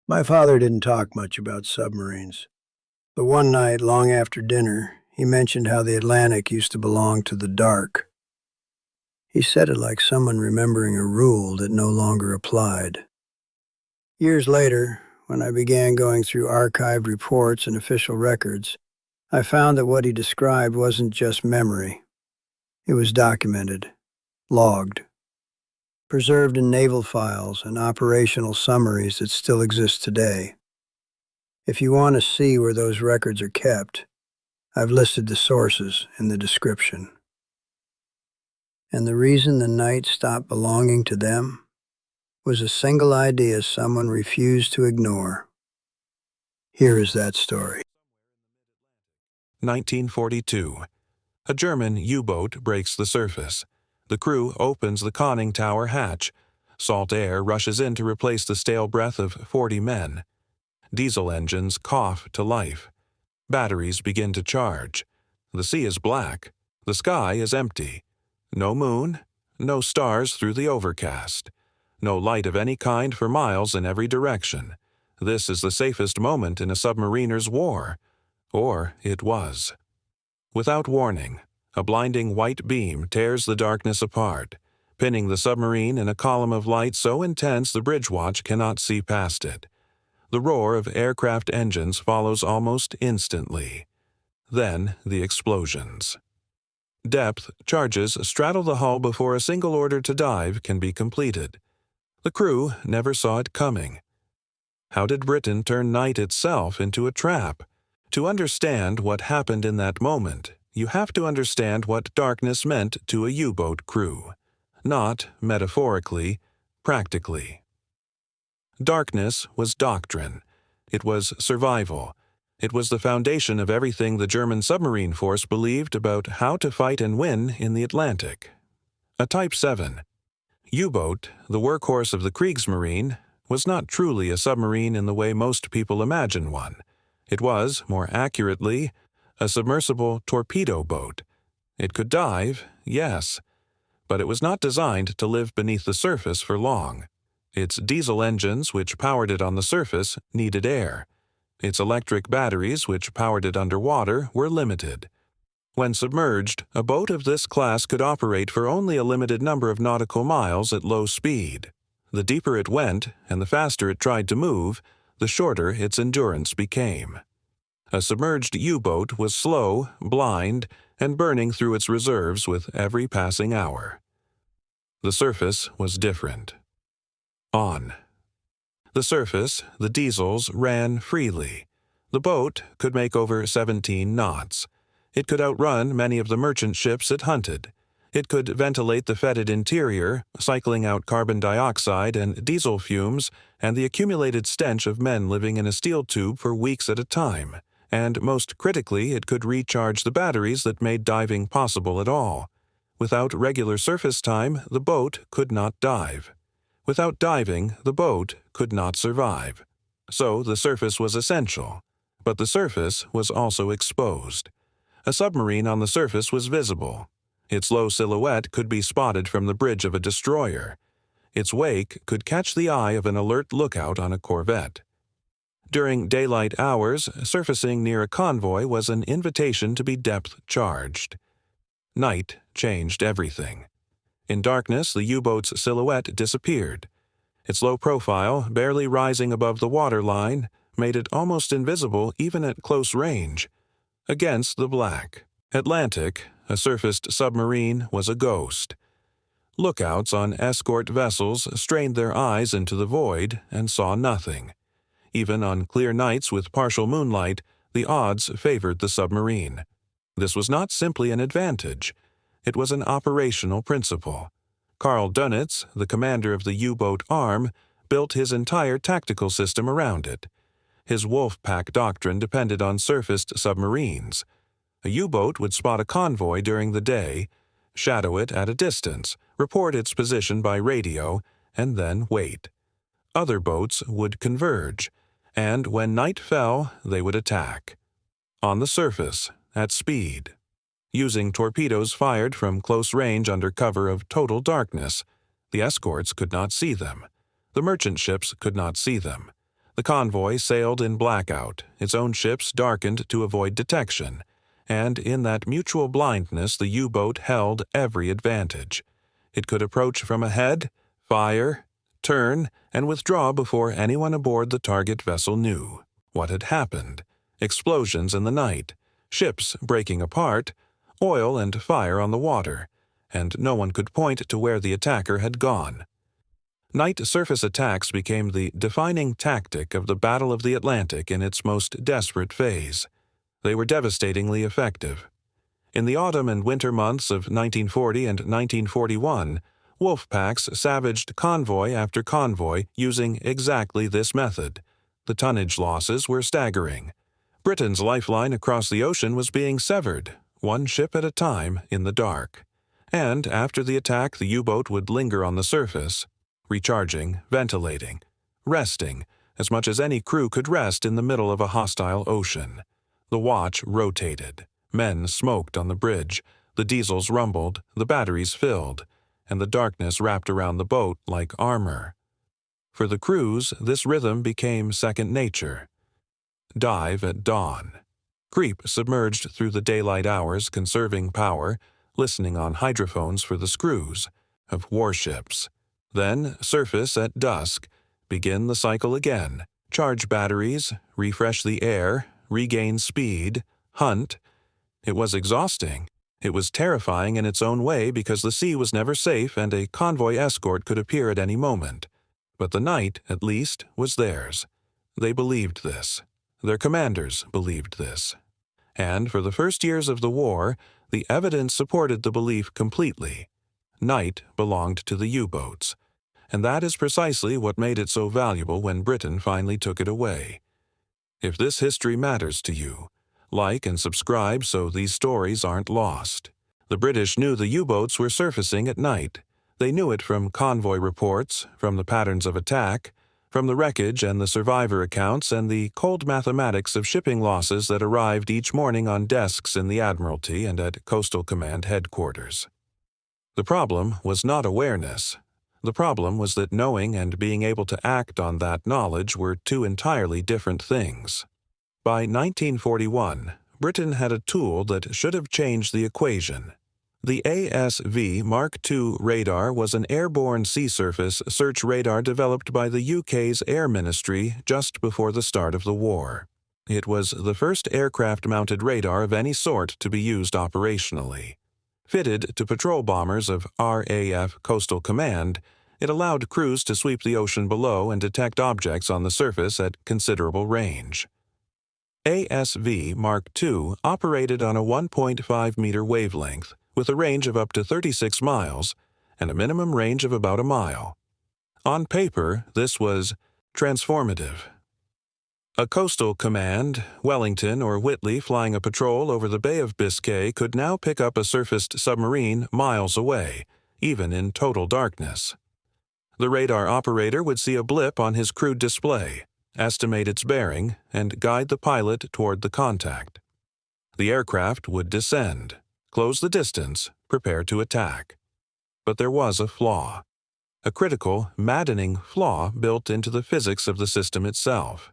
My father didn't talk much about submarines, but one night, long after dinner, he mentioned how the Atlantic used to belong to the dark. He said it like someone remembering a rule that no longer applied. Years later, when I began going through archived reports and official records, I found that what he described wasn't just memory. It was documented, logged, preserved in naval files and operational summaries that still exist today. If you want to see where those records are kept, I've listed the sources in the description. And the reason the night stopped belonging to them was a single idea someone refused to ignore. Here is that story. 1942. A German U-boat breaks the surface. The crew opens the conning tower hatch. Salt air rushes in to replace the stale breath of 40 men. Diesel engines cough to life. Batteries begin to charge. The sea is black. The sky is empty. No moon, no stars through the overcast. No light of any kind for miles in every direction. This is the safest moment in a submariner's war. Or it was. Without warning, a blinding white beam tears the darkness apart, pinning the submarine in a column of light so intense the bridge watch cannot see past it. The roar of aircraft engines follows almost instantly. Then the explosions. Depth charges straddle the hull before a single order to dive can be completed. The crew never saw it coming. How did Britain turn night itself into a trap? To understand what happened in that moment, you have to understand what darkness meant to a U-boat crew. Not metaphorically, practically. Darkness was doctrine. It was survival. It was the foundation of everything the German submarine force believed about how to fight and win in the Atlantic. A Type 7. U-boat, the workhorse of the Kriegsmarine, was not truly a submarine in the way most people imagine one. It was, more accurately, a submersible torpedo boat. It could dive, yes, but it was not designed to live beneath the surface for long. Its diesel engines, which powered it on the surface, needed air. Its electric batteries, which powered it underwater, were limited. When submerged, a boat of this class could operate for only a limited number of nautical miles at low speed. The deeper it went, and the faster it tried to move, the shorter its endurance became. A submerged U-boat was slow, blind, and burning through its reserves with every passing hour. The surface was different. On. The surface, the diesels, ran freely. The boat could make over 17 knots. It could outrun many of the merchant ships it hunted. It could ventilate the fetid interior, cycling out carbon dioxide and diesel fumes and the accumulated stench of men living in a steel tube for weeks at a time. And most critically, it could recharge the batteries that made diving possible at all. Without regular surface time, the boat could not dive. Without diving, the boat could not survive. So the surface was essential. But the surface was also exposed. A submarine on the surface was visible. Its low silhouette could be spotted from the bridge of a destroyer. Its wake could catch the eye of an alert lookout on a corvette. During daylight hours, surfacing near a convoy was an invitation to be depth-charged. Night changed everything. In darkness, the U-boat's silhouette disappeared. Its low profile, barely rising above the waterline, made it almost invisible even at close range. Against the black Atlantic, a surfaced submarine was a ghost. Lookouts on escort vessels strained their eyes into the void and saw nothing. Even on clear nights with partial moonlight, the odds favored the submarine. This was not simply an advantage. It was an operational principle. Karl Dönitz, the commander of the U-boat arm, built his entire tactical system around it. His Wolfpack doctrine depended on surfaced submarines. A U-boat would spot a convoy during the day, shadow it at a distance, report its position by radio, and then wait. Other boats would converge, and when night fell, they would attack. On the surface, at speed. Using torpedoes fired from close range under cover of total darkness. The escorts could not see them. The merchant ships could not see them. The convoy sailed in blackout, its own ships darkened to avoid detection, and in that mutual blindness the U-boat held every advantage. It could approach from ahead, fire, turn, and withdraw before anyone aboard the target vessel knew what had happened. Explosions in the night, ships breaking apart, oil and fire on the water, and no one could point to where the attacker had gone. Night surface attacks became the defining tactic of the Battle of the Atlantic in its most desperate phase. They were devastatingly effective. In the autumn and winter months of 1940 and 1941, Wolfpacks savaged convoy after convoy using exactly this method. The tonnage losses were staggering. Britain's lifeline across the ocean was being severed, one ship at a time, in the dark. And after the attack, the U-boat would linger on the surface, recharging, ventilating, resting, as much as any crew could rest in the middle of a hostile ocean. The watch rotated. Men smoked on the bridge, the diesels rumbled, the batteries filled, and the darkness wrapped around the boat like armor. For the crews, this rhythm became second nature. Dive at dawn. Creep submerged through the daylight hours, conserving power, listening on hydrophones for the screws of warships. Then surface at dusk, begin the cycle again, charge batteries, refresh the air, regain speed, hunt. It was exhausting. It was terrifying in its own way because the sea was never safe and a convoy escort could appear at any moment. But the night, at least, was theirs. They believed this. Their commanders believed this. And for the first years of the war, the evidence supported the belief completely. Night belonged to the U-boats. And that is precisely what made it so valuable when Britain finally took it away. If this history matters to you, like and subscribe so these stories aren't lost. The British knew the U-boats were surfacing at night. They knew it from convoy reports, from the patterns of attack, from the wreckage and the survivor accounts and the cold mathematics of shipping losses that arrived each morning on desks in the Admiralty and at Coastal Command headquarters. The problem was not awareness. The problem was that knowing and being able to act on that knowledge were two entirely different things. By 1941, Britain had a tool that should have changed the equation. The ASV Mark II radar was an airborne sea surface search radar developed by the UK's Air Ministry just before the start of the war. It was the first aircraft-mounted radar of any sort to be used operationally. Fitted to patrol bombers of RAF Coastal Command, it allowed crews to sweep the ocean below and detect objects on the surface at considerable range. ASV Mark II operated on a 1.5-meter wavelength, with a range of up to 36 miles and a minimum range of about a mile. On paper, this was transformative. A Coastal Command, Wellington or Whitley flying a patrol over the Bay of Biscay could now pick up a surfaced submarine miles away, even in total darkness. The radar operator would see a blip on his crude display, estimate its bearing, and guide the pilot toward the contact. The aircraft would descend, close the distance, prepare to attack. But there was a flaw. A critical, maddening flaw built into the physics of the system itself.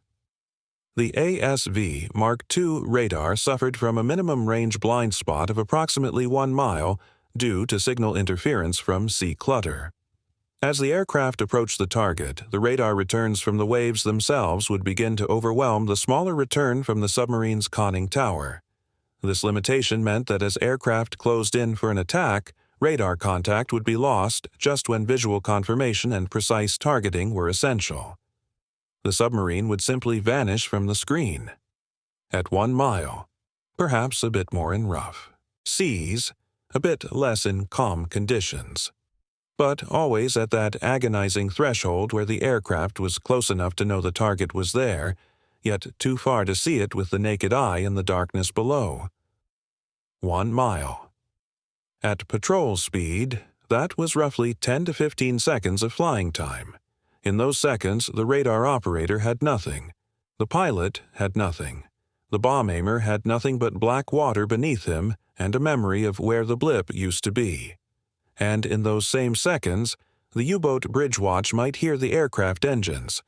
The ASV Mark II radar suffered from a minimum range blind spot of approximately 1 mile due to signal interference from sea clutter. As the aircraft approached the target, the radar returns from the waves themselves would begin to overwhelm the smaller return from the submarine's conning tower. This limitation meant that as aircraft closed in for an attack, radar contact would be lost just when visual confirmation and precise targeting were essential. The submarine would simply vanish from the screen. At 1 mile, perhaps a bit more in rough seas, a bit less in calm conditions. But always at that agonizing threshold where the aircraft was close enough to know the target was there, yet too far to see it with the naked eye in the darkness below. 1 mile. At patrol speed, that was roughly 10 to 15 seconds of flying time. In those seconds, the radar operator had nothing. The pilot had nothing. The bomb aimer had nothing but black water beneath him and a memory of where the blip used to be. And in those same seconds, the U-boat bridge watch might hear the aircraft engines,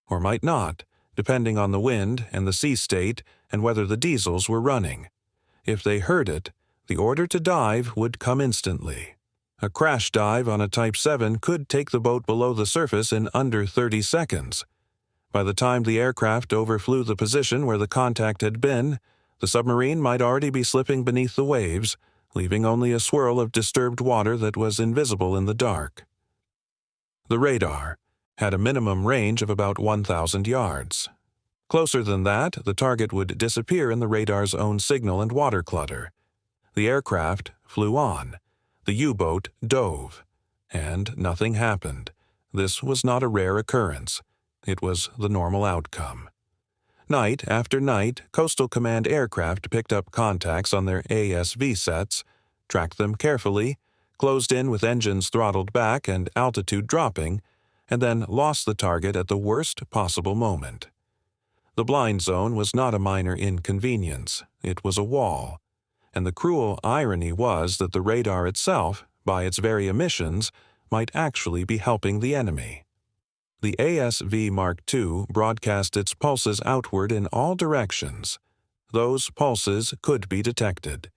or might not, depending on the wind and the sea state and whether the diesels were running. If they heard it, the order to dive would come instantly. A crash dive on a Type 7 could take the boat below the surface in under 30 seconds. By the time the aircraft overflew the position where the contact had been, the submarine might already be slipping beneath the waves, leaving only a swirl of disturbed water that was invisible in the dark. The radar had a minimum range of about 1,000 yards. Closer than that, the target would disappear in the radar's own signal and water clutter. The aircraft flew on. The U-boat dove. And nothing happened. This was not a rare occurrence. It was the normal outcome. Night after night, Coastal Command aircraft picked up contacts on their ASV sets, tracked them carefully, closed in with engines throttled back and altitude dropping, and then lost the target at the worst possible moment. The blind zone was not a minor inconvenience. It was a wall. And the cruel irony was that the radar itself, by its very emissions, might actually be helping the enemy. The ASV Mark II broadcast its pulses outward in all directions. Those pulses could be detected.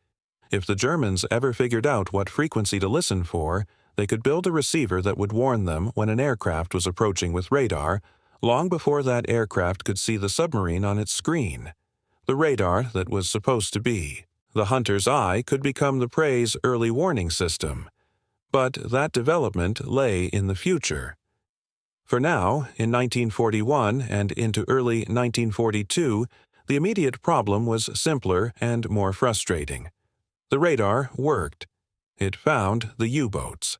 If the Germans ever figured out what frequency to listen for, they could build a receiver that would warn them when an aircraft was approaching with radar, long before that aircraft could see the submarine on its screen. The radar that was supposed to be the hunter's eye could become the prey's early warning system. But that development lay in the future. For now, in 1941 and into early 1942, the immediate problem was simpler and more frustrating. The radar worked. It found the U-boats.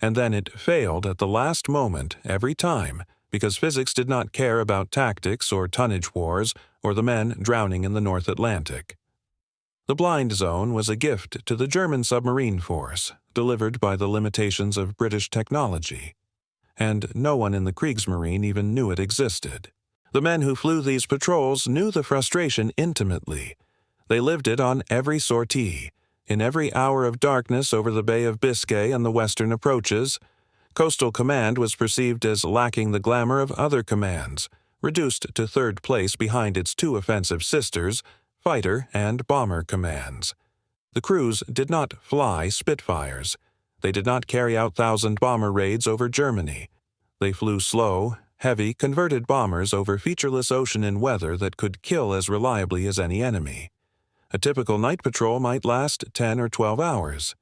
And then it failed at the last moment every time because physics did not care about tactics or tonnage wars or the men drowning in the North Atlantic. The blind zone was a gift to the German submarine force, delivered by the limitations of British technology. And no one in the Kriegsmarine even knew it existed. The men who flew these patrols knew the frustration intimately. They lived it on every sortie, in every hour of darkness over the Bay of Biscay and the western approaches. Coastal Command was perceived as lacking the glamour of other commands, reduced to third place behind its two offensive sisters, fighter and bomber commands. The crews did not fly Spitfires. They did not carry out 1,000 bomber raids over Germany. They flew slow, heavy, converted bombers over featureless ocean in weather that could kill as reliably as any enemy. A typical night patrol might last 10 or 12 hours.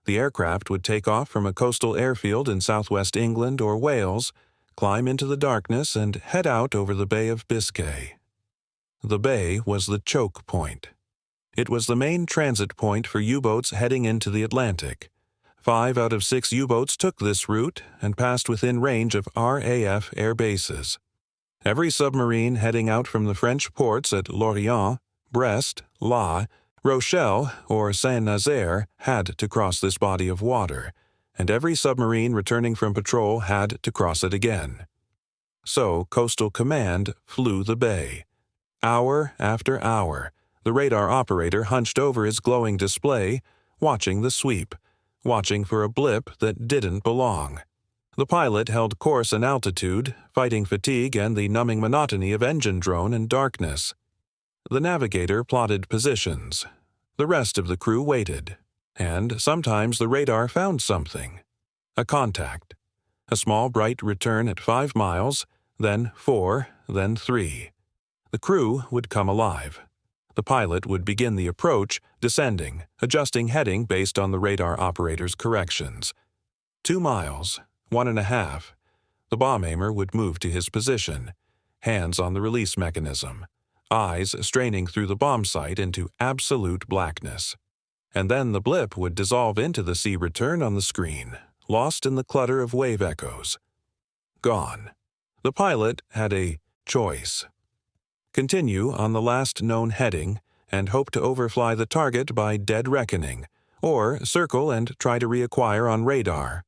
The aircraft would take off from a coastal airfield in southwest England or Wales, climb into the darkness, and head out over the Bay of Biscay. The bay was the choke point. It was the main transit point for U-boats heading into the Atlantic. 5 out of 6 U-boats took this route and passed within range of RAF air bases. Every submarine heading out from the French ports at Lorient, Brest, La, Rochelle, or Saint-Nazaire had to cross this body of water, and every submarine returning from patrol had to cross it again. So Coastal Command flew the bay. Hour after hour, the radar operator hunched over his glowing display, watching the sweep, watching for a blip that didn't belong. The pilot held course and altitude, fighting fatigue and the numbing monotony of engine drone and darkness. The navigator plotted positions. The rest of the crew waited. And sometimes the radar found something. A contact. A small bright return at 5 miles, then 4, then 3. The crew would come alive. The pilot would begin the approach, descending, adjusting heading based on the radar operator's corrections. 2 miles, 1.5. The bomb aimer would move to his position, hands on the release mechanism, eyes straining through the bomb sight into absolute blackness. And then the blip would dissolve into the sea return on the screen, lost in the clutter of wave echoes. Gone. The pilot had a choice. Continue on the last known heading and hope to overfly the target by dead reckoning, or circle and try to reacquire on radar.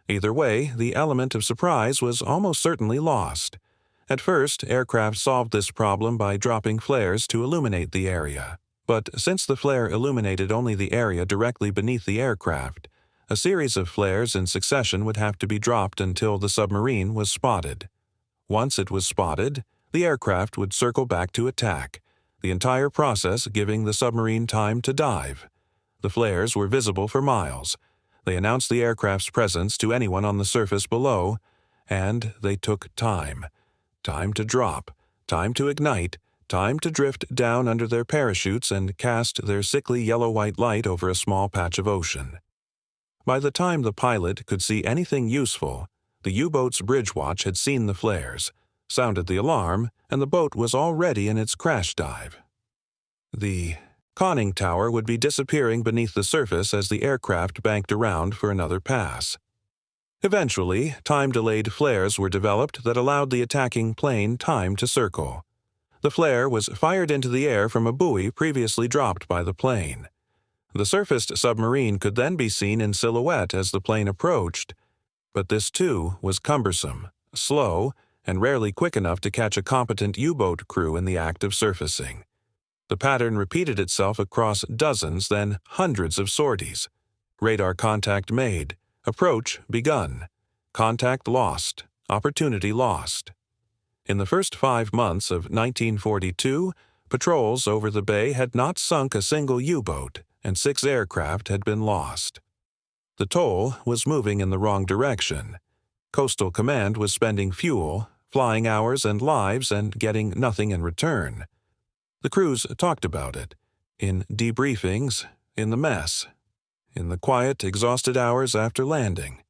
Either way, the element of surprise was almost certainly lost. At first, aircraft solved this problem by dropping flares to illuminate the area. But since the flare illuminated only the area directly beneath the aircraft, a series of flares in succession would have to be dropped until the submarine was spotted. Once it was spotted, The aircraft would circle back to attack, the entire process giving the submarine time to dive. The flares were visible for miles. They announced the aircraft's presence to anyone on the surface below, and they took time. Time to drop, time to ignite, time to drift down under their parachutes and cast their sickly yellow-white light over a small patch of ocean. By the time the pilot could see anything useful, the U-boat's bridge watch had seen the flares, sounded the alarm, and the boat was already in its crash dive. The conning tower would be disappearing beneath the surface as the aircraft banked around for another pass. Eventually, time-delayed flares were developed that allowed the attacking plane time to circle. The flare was fired into the air from a buoy previously dropped by the plane. The surfaced submarine could then be seen in silhouette as the plane approached, but this too was cumbersome, slow, and rarely quick enough to catch a competent U-boat crew in the act of surfacing. The pattern repeated itself across dozens, then hundreds of sorties. Radar contact made, approach begun, contact lost, opportunity lost. In the first 5 months of 1942, patrols over the bay had not sunk a single U-boat, and 6 aircraft had been lost. The toll was moving in the wrong direction. Coastal Command was spending fuel, flying hours and lives, and getting nothing in return. The crews talked about it, in debriefings, in the mess, in the quiet, exhausted hours after landing.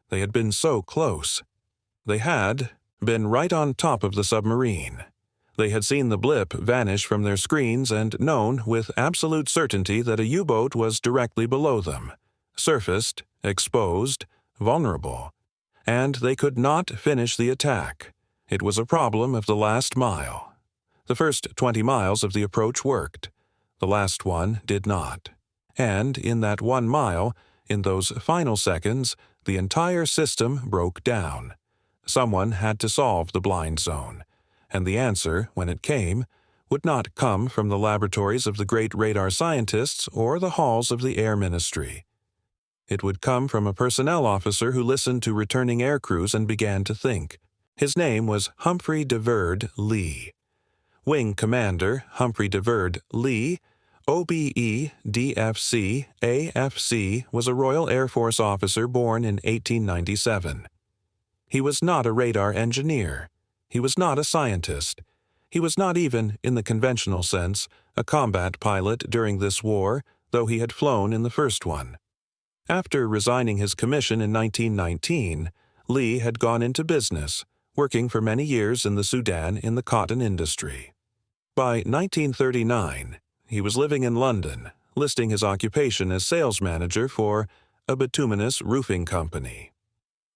They had been so close. They had been right on top of the submarine. They had seen the blip vanish from their screens and known with absolute certainty that a U-boat was directly below them, surfaced, exposed, vulnerable. And they could not finish the attack. It was a problem of the last mile. The first 20 miles of the approach worked. The last one did not. And in that 1 mile, in those final seconds, the entire system broke down. Someone had to solve the blind zone. And the answer, when it came, would not come from the laboratories of the great radar scientists or the halls of the Air Ministry. It would come from a personnel officer who listened to returning aircrews and began to think. His name was Humphrey De Verd Leigh. Wing Commander Humphrey De Verd Leigh, OBE, DFC, AFC, was a Royal Air Force officer born in 1897. He was not a radar engineer. He was not a scientist. He was not even, in the conventional sense, a combat pilot during this war, though he had flown in the first one. After resigning his commission in 1919, Leigh had gone into business, working for many years in the Sudan in the cotton industry. By 1939, he was living in London, listing his occupation as sales manager for a bituminous roofing company.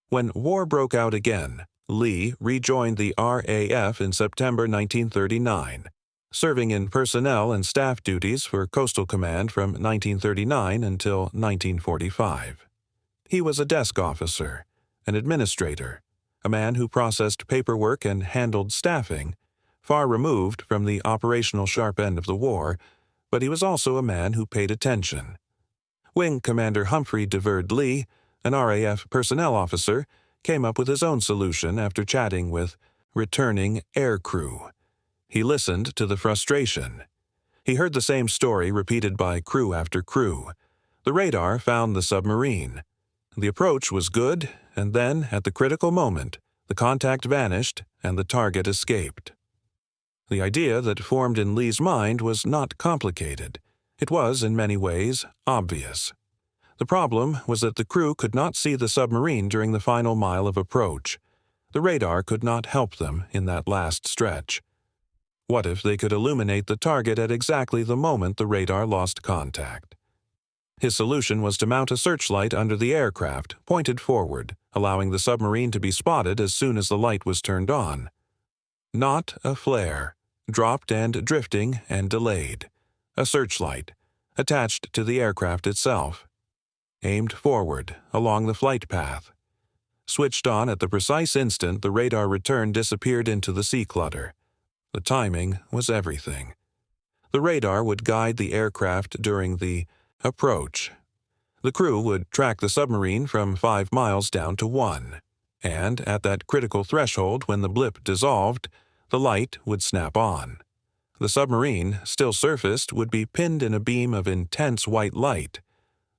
When war broke out again, Leigh rejoined the RAF in September 1939, serving in personnel and staff duties for Coastal Command from 1939 until 1945. He was a desk officer, an administrator, a man who processed paperwork and handled staffing, far removed from the operational sharp end of the war, but he was also a man who paid attention. Wing Commander Humphrey De Verd Leigh, an RAF personnel officer, came up with his own solution after chatting with returning aircrew. He listened to the frustration. He heard the same story repeated by crew after crew. The radar found the submarine. The approach was good, and then, at the critical moment, the contact vanished and the target escaped. The idea that formed in Leigh's mind was not complicated. It was, in many ways, obvious. The problem was that the crew could not see the submarine during the final mile of approach. The radar could not help them in that last stretch. What if they could illuminate the target at exactly the moment the radar lost contact? His solution was to mount a searchlight under the aircraft, pointed forward, allowing the submarine to be spotted as soon as the light was turned on. Not a flare, dropped and drifting and delayed. A searchlight, attached to the aircraft itself. Aimed forward, along the flight path. Switched on at the precise instant the radar return disappeared into the sea clutter. The timing was everything. The radar would guide the aircraft during the approach. The crew would track the submarine from 5 miles down to 1, and at that critical threshold when the blip dissolved, The light would snap on. The submarine, still surfaced, would be pinned in a beam of intense white light.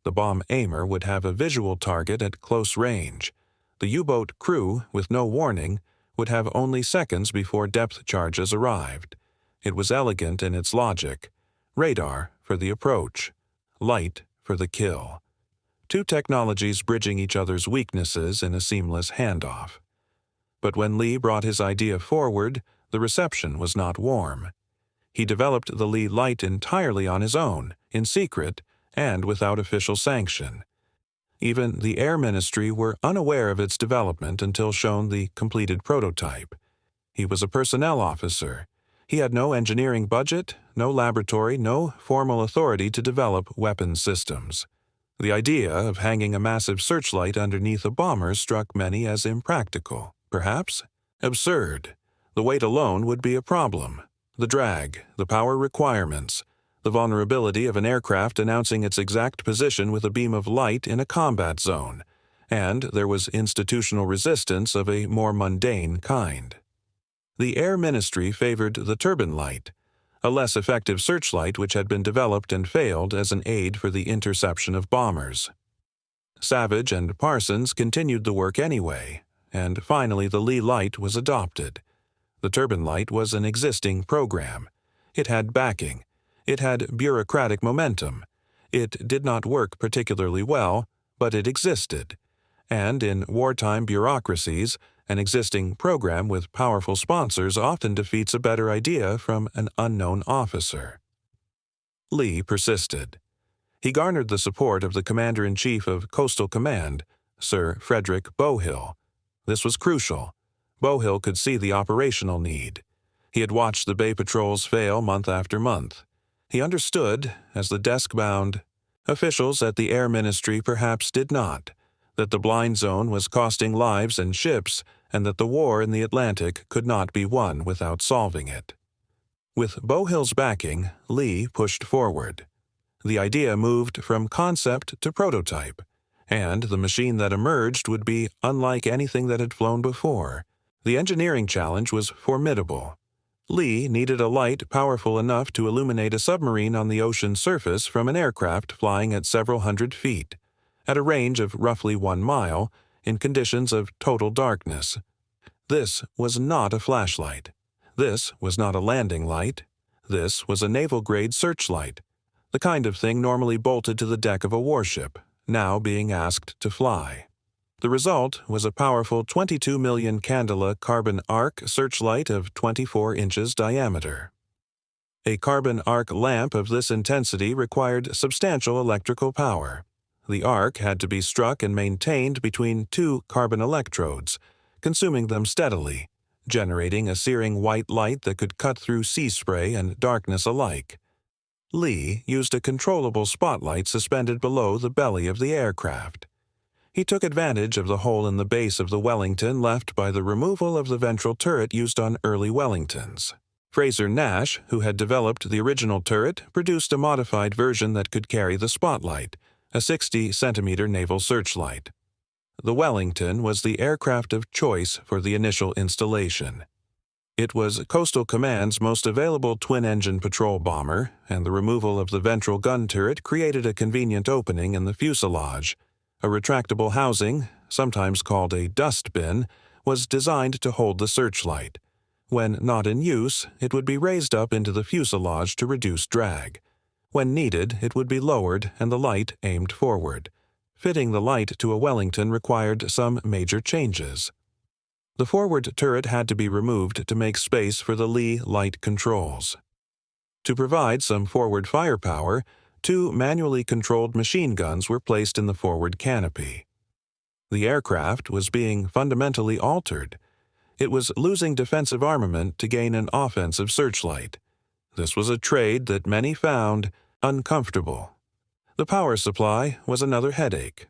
The bomb aimer would have a visual target at close range. The U-boat crew, with no warning, would have only seconds before depth charges arrived. It was elegant in its logic. Radar for the approach. Light for the kill. Two technologies bridging each other's weaknesses in a seamless handoff. But when Lee brought his idea forward, the reception was not warm. He developed the Lee light entirely on his own, in secret, and without official sanction. Even the Air Ministry were unaware of its development until shown the completed prototype. He was a personnel officer. He had no engineering budget, no laboratory, no formal authority to develop weapons systems. The idea of hanging a massive searchlight underneath a bomber struck many as impractical, perhaps absurd. The weight alone would be a problem. The drag, the power requirements, the vulnerability of an aircraft announcing its exact position with a beam of light in a combat zone, and there was institutional resistance of a more mundane kind. The Air Ministry favored the turbine light, a less effective searchlight which had been developed and failed as an aid for the interception of bombers. Savage and Parsons continued the work anyway, and finally the Lee light was adopted. The turbine light was an existing program. It had backing. It had bureaucratic momentum. It did not work particularly well, but it existed. And in wartime bureaucracies, an existing program with powerful sponsors often defeats a better idea from an unknown officer. Lee persisted. He garnered the support of the Commander-in-Chief of Coastal Command, Sir Frederick Bowhill. This was crucial. Bowhill could see the operational need. He had watched the Bay patrols fail month after month. He understood, as the desk-bound officials at the Air Ministry perhaps did not, that the blind zone was costing lives and ships, and that the war in the Atlantic could not be won without solving it. With Bowhill's backing, Lee pushed forward. The idea moved from concept to prototype, and the machine that emerged would be unlike anything that had flown before. The engineering challenge was formidable. Lee needed a light powerful enough to illuminate a submarine on the ocean surface from an aircraft flying at several hundred feet, at a range of roughly 1 mile, in conditions of total darkness. This was not a flashlight. This was not a landing light. This was a naval-grade searchlight, the kind of thing normally bolted to the deck of a warship, now being asked to fly. The result was a powerful 22-million-candela carbon arc searchlight of 24 inches diameter. A carbon arc lamp of this intensity required substantial electrical power. The arc had to be struck and maintained between 2 carbon electrodes, consuming them steadily, generating a searing white light that could cut through sea spray and darkness alike. Lee used a controllable spotlight suspended below the belly of the aircraft. He took advantage of the hole in the base of the Wellington left by the removal of the ventral turret used on early Wellingtons. Fraser Nash, who had developed the original turret, produced a modified version that could carry the spotlight, a 60-centimeter naval searchlight. The Wellington was the aircraft of choice for the initial installation. It was Coastal Command's most available twin-engine patrol bomber, and the removal of the ventral gun turret created a convenient opening in the fuselage. A retractable housing, sometimes called a dust bin, was designed to hold the searchlight. When not in use, it would be raised up into the fuselage to reduce drag. When needed, it would be lowered and the light aimed forward. Fitting the light to a Wellington required some major changes. The forward turret had to be removed to make space for the Lee light controls. To provide some forward firepower, 2 manually controlled machine guns were placed in the forward canopy. The aircraft was being fundamentally altered. It was losing defensive armament to gain an offensive searchlight. This was a trade that many found uncomfortable. The power supply was another headache.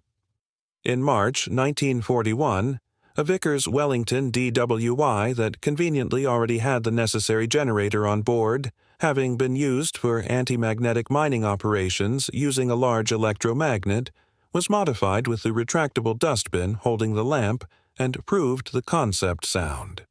In March 1941, a Vickers Wellington DWI that conveniently already had the necessary generator on board, having been used for anti-magnetic mining operations using a large electromagnet, was modified with the retractable dustbin holding the lamp and proved the concept sound.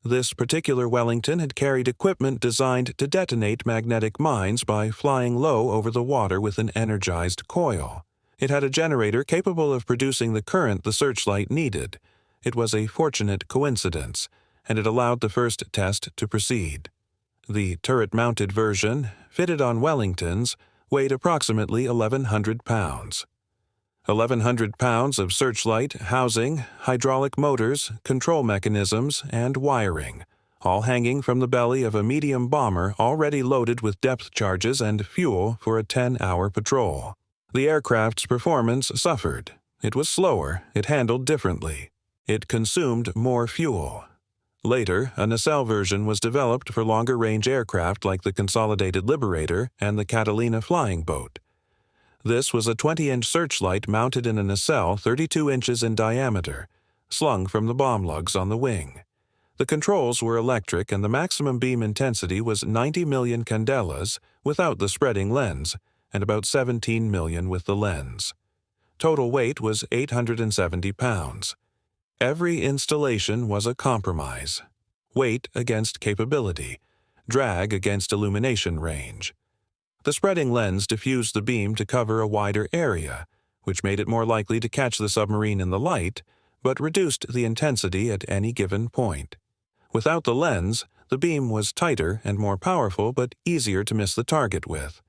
This particular Wellington had carried equipment designed to detonate magnetic mines by flying low over the water with an energized coil. It had a generator capable of producing the current the searchlight needed. It was a fortunate coincidence, and it allowed the first test to proceed. The turret-mounted version, fitted on Wellingtons, weighed approximately 1,100 pounds. 1,100 pounds of searchlight, housing, hydraulic motors, control mechanisms, and wiring, all hanging from the belly of a medium bomber already loaded with depth charges and fuel for a 10-hour patrol. The aircraft's performance suffered. It was slower, it handled differently. It consumed more fuel. Later, a nacelle version was developed for longer-range aircraft like the Consolidated Liberator and the Catalina flying boat. This was a 20-inch searchlight mounted in a nacelle 32 inches in diameter, slung from the bomb lugs on the wing. The controls were electric and the maximum beam intensity was 90 million candelas without the spreading lens, and about 17 million with the lens. Total weight was 870 pounds. Every installation was a compromise. Weight against capability, drag against illumination range. The spreading lens diffused the beam to cover a wider area, which made it more likely to catch the submarine in the light, but reduced the intensity at any given point. Without the lens, the beam was tighter and more powerful but easier to miss the target with.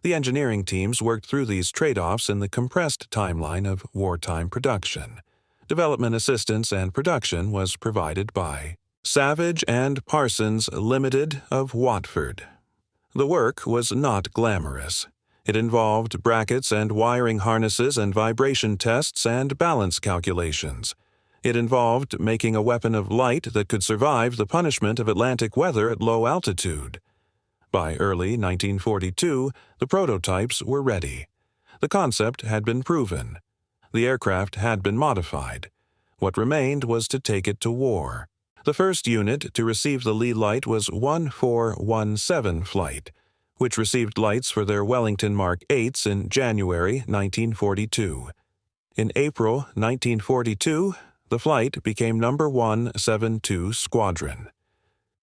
The engineering teams worked through these trade-offs in the compressed timeline of wartime production. Development assistance and production was provided by Savage and Parsons Limited of Watford. The work was not glamorous. It involved brackets and wiring harnesses and vibration tests and balance calculations. It involved making a weapon of light that could survive the punishment of Atlantic weather at low altitude. By early 1942, the prototypes were ready. The concept had been proven. The aircraft had been modified. What remained was to take it to war. The first unit to receive the Lee light was 1417 Flight, which received lights for their Wellington Mark VIIIs in January 1942. In April 1942, the flight became No. 172 Squadron.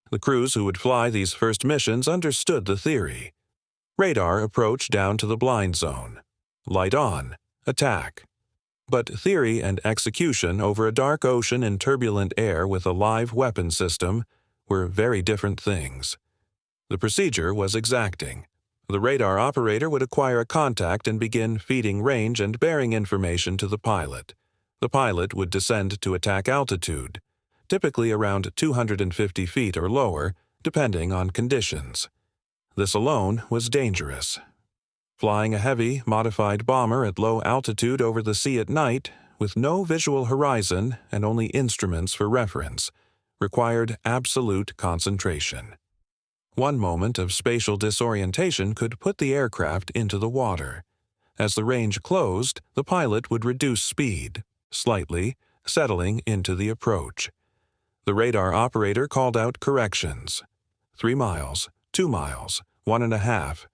The crews who would fly these first missions understood the theory. Radar approach down to the blind zone. Light on. Attack. But theory and execution over a dark ocean in turbulent air with a live weapon system were very different things. The procedure was exacting. The radar operator would acquire a contact and begin feeding range and bearing information to the pilot. The pilot would descend to attack altitude, typically around 250 feet or lower, depending on conditions. This alone was dangerous. Flying a heavy, modified bomber at low altitude over the sea at night, with no visual horizon and only instruments for reference, required absolute concentration. One moment of spatial disorientation could put the aircraft into the water. As the range closed, the pilot would reduce speed, slightly, settling into the approach. The radar operator called out corrections. 3 miles, 2 miles, 1.5.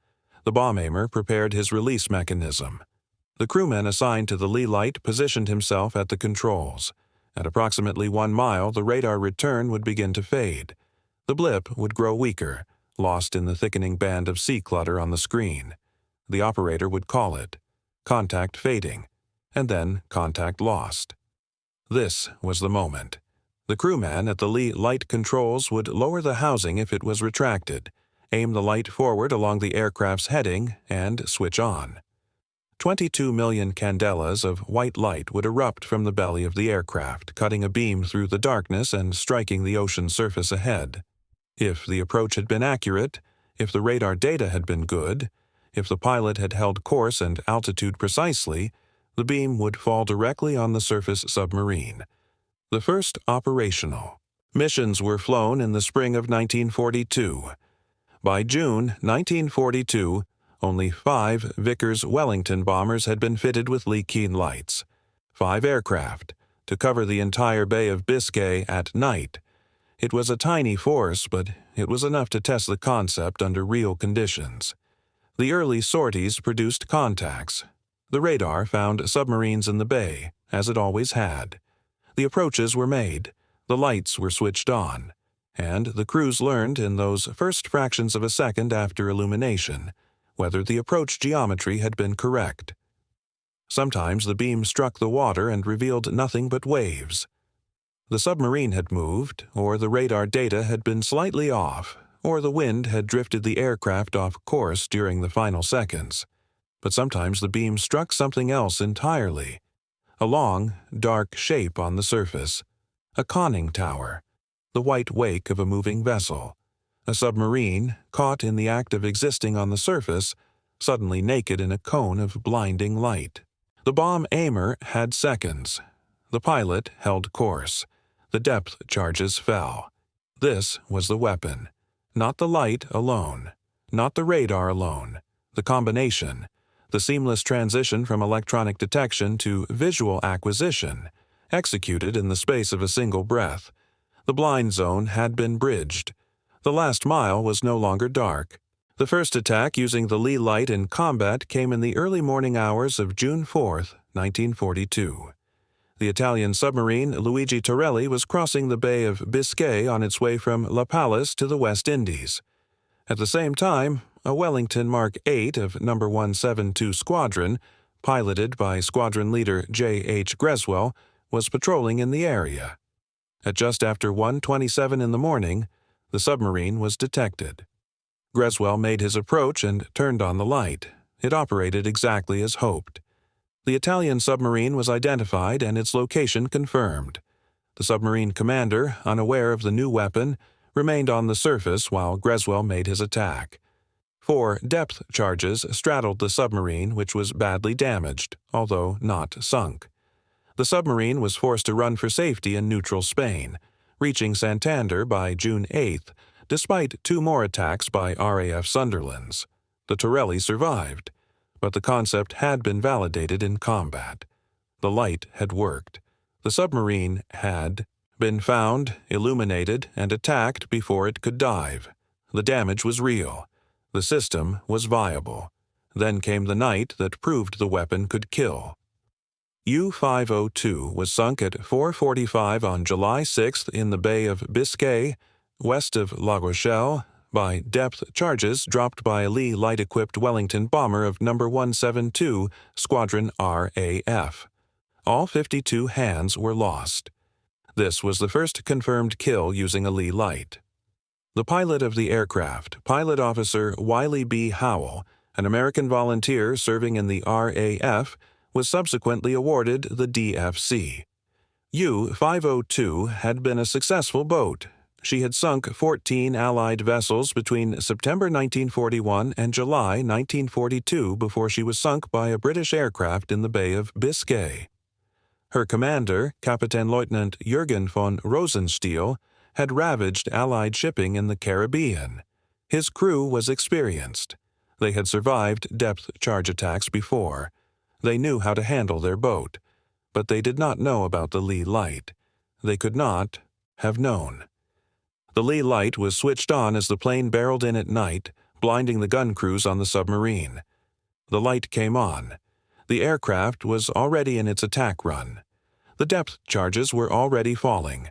The bomb aimer prepared his release mechanism. The crewman assigned to the Lee light positioned himself at the controls. At approximately 1 mile, the radar return would begin to fade. The blip would grow weaker, lost in the thickening band of sea clutter on the screen. The operator would call it. Contact fading, and then contact lost. This was the moment. The crewman at the Lee light controls would lower the housing if it was retracted, aim the light forward along the aircraft's heading, and switch on. 22 million candelas of white light would erupt from the belly of the aircraft, cutting a beam through the darkness and striking the ocean surface ahead. If the approach had been accurate, if the radar data had been good, if the pilot had held course and altitude precisely, the beam would fall directly on the surface submarine. The first operational. Missions were flown in the spring of 1942. By June 1942, only 5 Vickers Wellington bombers had been fitted with Lee Keen lights. 5 aircraft, to cover the entire Bay of Biscay at night. It was a tiny force, but it was enough to test the concept under real conditions. The early sorties produced contacts. The radar found submarines in the bay, as it always had. The approaches were made. The lights were switched on, and the crews learned in those first fractions of a second after illumination whether the approach geometry had been correct. Sometimes the beam struck the water and revealed nothing but waves. The submarine had moved, or the radar data had been slightly off, or the wind had drifted the aircraft off course during the final seconds. But sometimes the beam struck something else entirely. A long, dark shape on the surface. A conning tower. The white wake of a moving vessel. A submarine, caught in the act of existing on the surface, suddenly naked in a cone of blinding light. The bomb aimer had seconds. The pilot held course. The depth charges fell. This was the weapon. Not the light alone. Not the radar alone. The combination. The seamless transition from electronic detection to visual acquisition, executed in the space of a single breath. The blind zone had been bridged. The last mile was no longer dark. The first attack using the Lee light in combat came in the early morning hours of June 4, 1942. The Italian submarine Luigi Torelli was crossing the Bay of Biscay on its way from La Pallas to the West Indies. At the same time, a Wellington Mark VIII of No. 172 Squadron, piloted by squadron leader J. H. Greswell, was patrolling in the area. At just after 1:27 in the morning, the submarine was detected. Greswell made his approach and turned on the light. It operated exactly as hoped. The Italian submarine was identified and its location confirmed. The submarine commander, unaware of the new weapon, remained on the surface while Greswell made his attack. 4 depth charges straddled the submarine, which was badly damaged, although not sunk. The submarine was forced to run for safety in neutral Spain, reaching Santander by June 8th, despite 2 more attacks by RAF Sunderlands. The Torelli survived, but the concept had been validated in combat. The light had worked. The submarine had been found, illuminated, and attacked before it could dive. The damage was real. The system was viable. Then came the night that proved the weapon could kill. U-502 was sunk at 4:45 on July 6th in the Bay of Biscay, west of La Rochelle, by depth charges dropped by a Lee light-equipped Wellington bomber of No. 172 Squadron RAF. All 52 hands were lost. This was the first confirmed kill using a Lee light. The pilot of the aircraft, Pilot Officer Wiley B. Howell, an American volunteer serving in the RAF, was subsequently awarded the DFC. U-502 had been a successful boat. She had sunk 14 Allied vessels between September 1941 and July 1942 before she was sunk by a British aircraft in the Bay of Biscay. Her commander, Kapitän-Leutnant Jürgen von Rosenstiel, had ravaged Allied shipping in the Caribbean. His crew was experienced. They had survived depth charge attacks before. They knew how to handle their boat, but they did not know about the Lee light. They could not have known. The Lee light was switched on as the plane barreled in at night, blinding the gun crews on the submarine. The light came on. The aircraft was already in its attack run. The depth charges were already falling.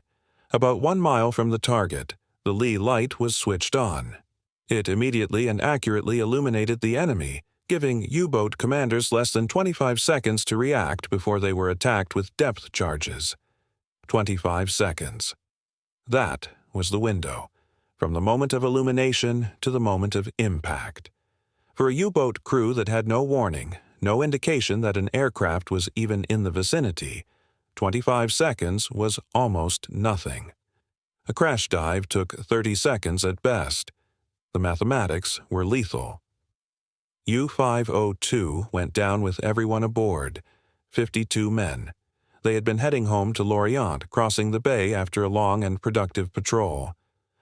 About 1 mile from the target, the Lee light was switched on. It immediately and accurately illuminated the enemy, giving U-boat commanders less than 25 seconds to react before they were attacked with depth charges. 25 seconds. That was the window, from the moment of illumination to the moment of impact. For a U-boat crew that had no warning, no indication that an aircraft was even in the vicinity, 25 seconds was almost nothing. A crash dive took 30 seconds at best. The mathematics were lethal. U-502 went down with everyone aboard, 52 men. They had been heading home to Lorient, crossing the bay after a long and productive patrol.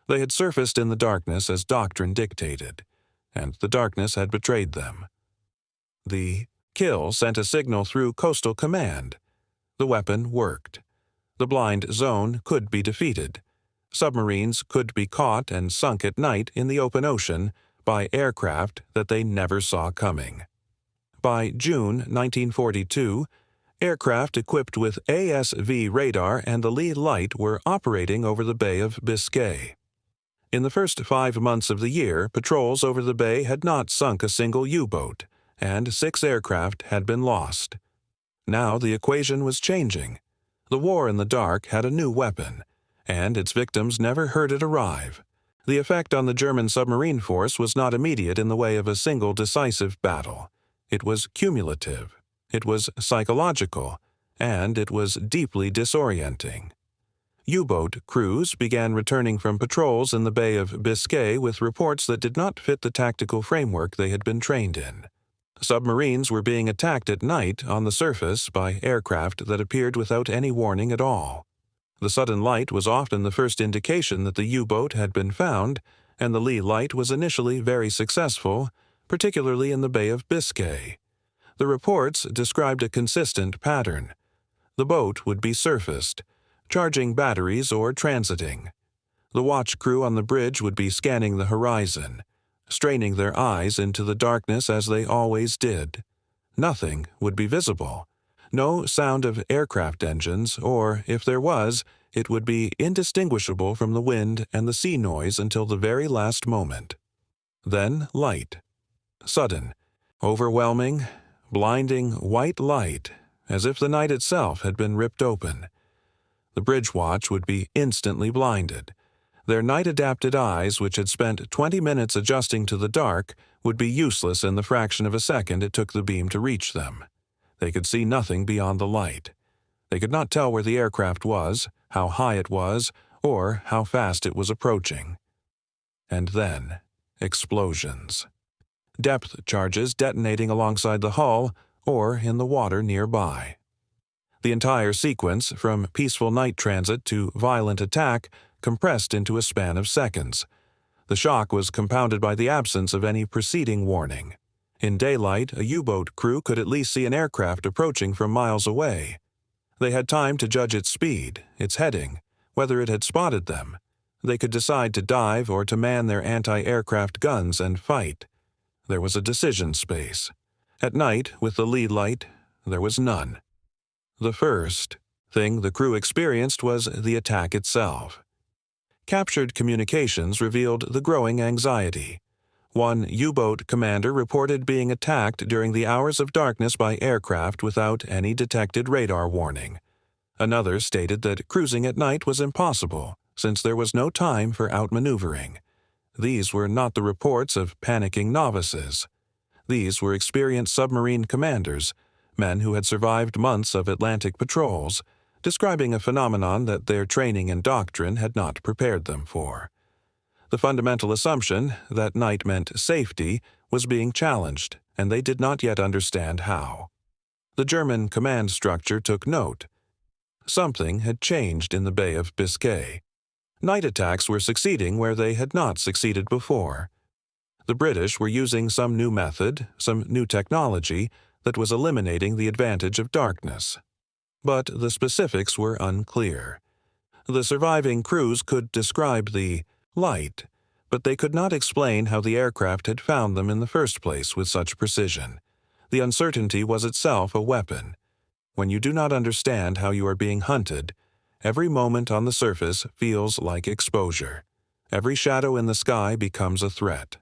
They had surfaced in the darkness as Doctrine dictated, and the darkness had betrayed them. The kill sent a signal through Coastal Command. The weapon worked. The blind zone could be defeated. Submarines could be caught and sunk at night in the open ocean by aircraft that they never saw coming. By June 1942, Aircraft equipped with ASV radar and the Lee light were operating over the Bay of Biscay. In the first 5 months of the year, patrols over the bay had not sunk a single U-boat, and 6 aircraft had been lost. Now the equation was changing. The war in the dark had a new weapon, and its victims never heard it arrive. The effect on the German submarine force was not immediate in the way of a single decisive battle. It was cumulative, it was psychological, and it was deeply disorienting. U-boat crews began returning from patrols in the Bay of Biscay with reports that did not fit the tactical framework they had been trained in. Submarines were being attacked at night on the surface by aircraft that appeared without any warning at all. The sudden light was often the first indication that the U-boat had been found, and the Lee light was initially very successful, particularly in the Bay of Biscay. The reports described a consistent pattern. The boat would be surfaced, charging batteries or transiting. The watch crew on the bridge would be scanning the horizon, straining their eyes into the darkness as they always did. Nothing would be visible. No sound of aircraft engines, or, if there was, it would be indistinguishable from the wind and the sea noise until the very last moment. Then light. Sudden, overwhelming, blinding white light, as if the night itself had been ripped open. The bridge watch would be instantly blinded. Their night-adapted eyes, which had spent 20 minutes adjusting to the dark, would be useless in the fraction of a second it took the beam to reach them. They could see nothing beyond the light. They could not tell where the aircraft was, how high it was, or how fast it was approaching. And then, explosions. Depth charges detonating alongside the hull or in the water nearby. The entire sequence, from peaceful night transit to violent attack, compressed into a span of seconds. The shock was compounded by the absence of any preceding warning. In daylight, a U-boat crew could at least see an aircraft approaching from miles away. They had time to judge its speed, its heading, whether it had spotted them. They could decide to dive or to man their anti-aircraft guns and fight. There was a decision space. At night, with the Lee light, there was none. The first thing the crew experienced was the attack itself. Captured communications revealed the growing anxiety. One U-boat commander reported being attacked during the hours of darkness by aircraft without any detected radar warning. Another stated that cruising at night was impossible, since there was no time for outmaneuvering. These were not the reports of panicking novices. These were experienced submarine commanders, men who had survived months of Atlantic patrols, describing a phenomenon that their training and doctrine had not prepared them for. The fundamental assumption that night meant safety was being challenged, and they did not yet understand how. The German command structure took note. Something had changed in the Bay of Biscay. Night attacks were succeeding where they had not succeeded before. The British were using some new method, some new technology, that was eliminating the advantage of darkness. But the specifics were unclear. The surviving crews could describe the light, but they could not explain how the aircraft had found them in the first place with such precision. The uncertainty was itself a weapon. When you do not understand how you are being hunted, every moment on the surface feels like exposure. Every shadow in the sky becomes a threat.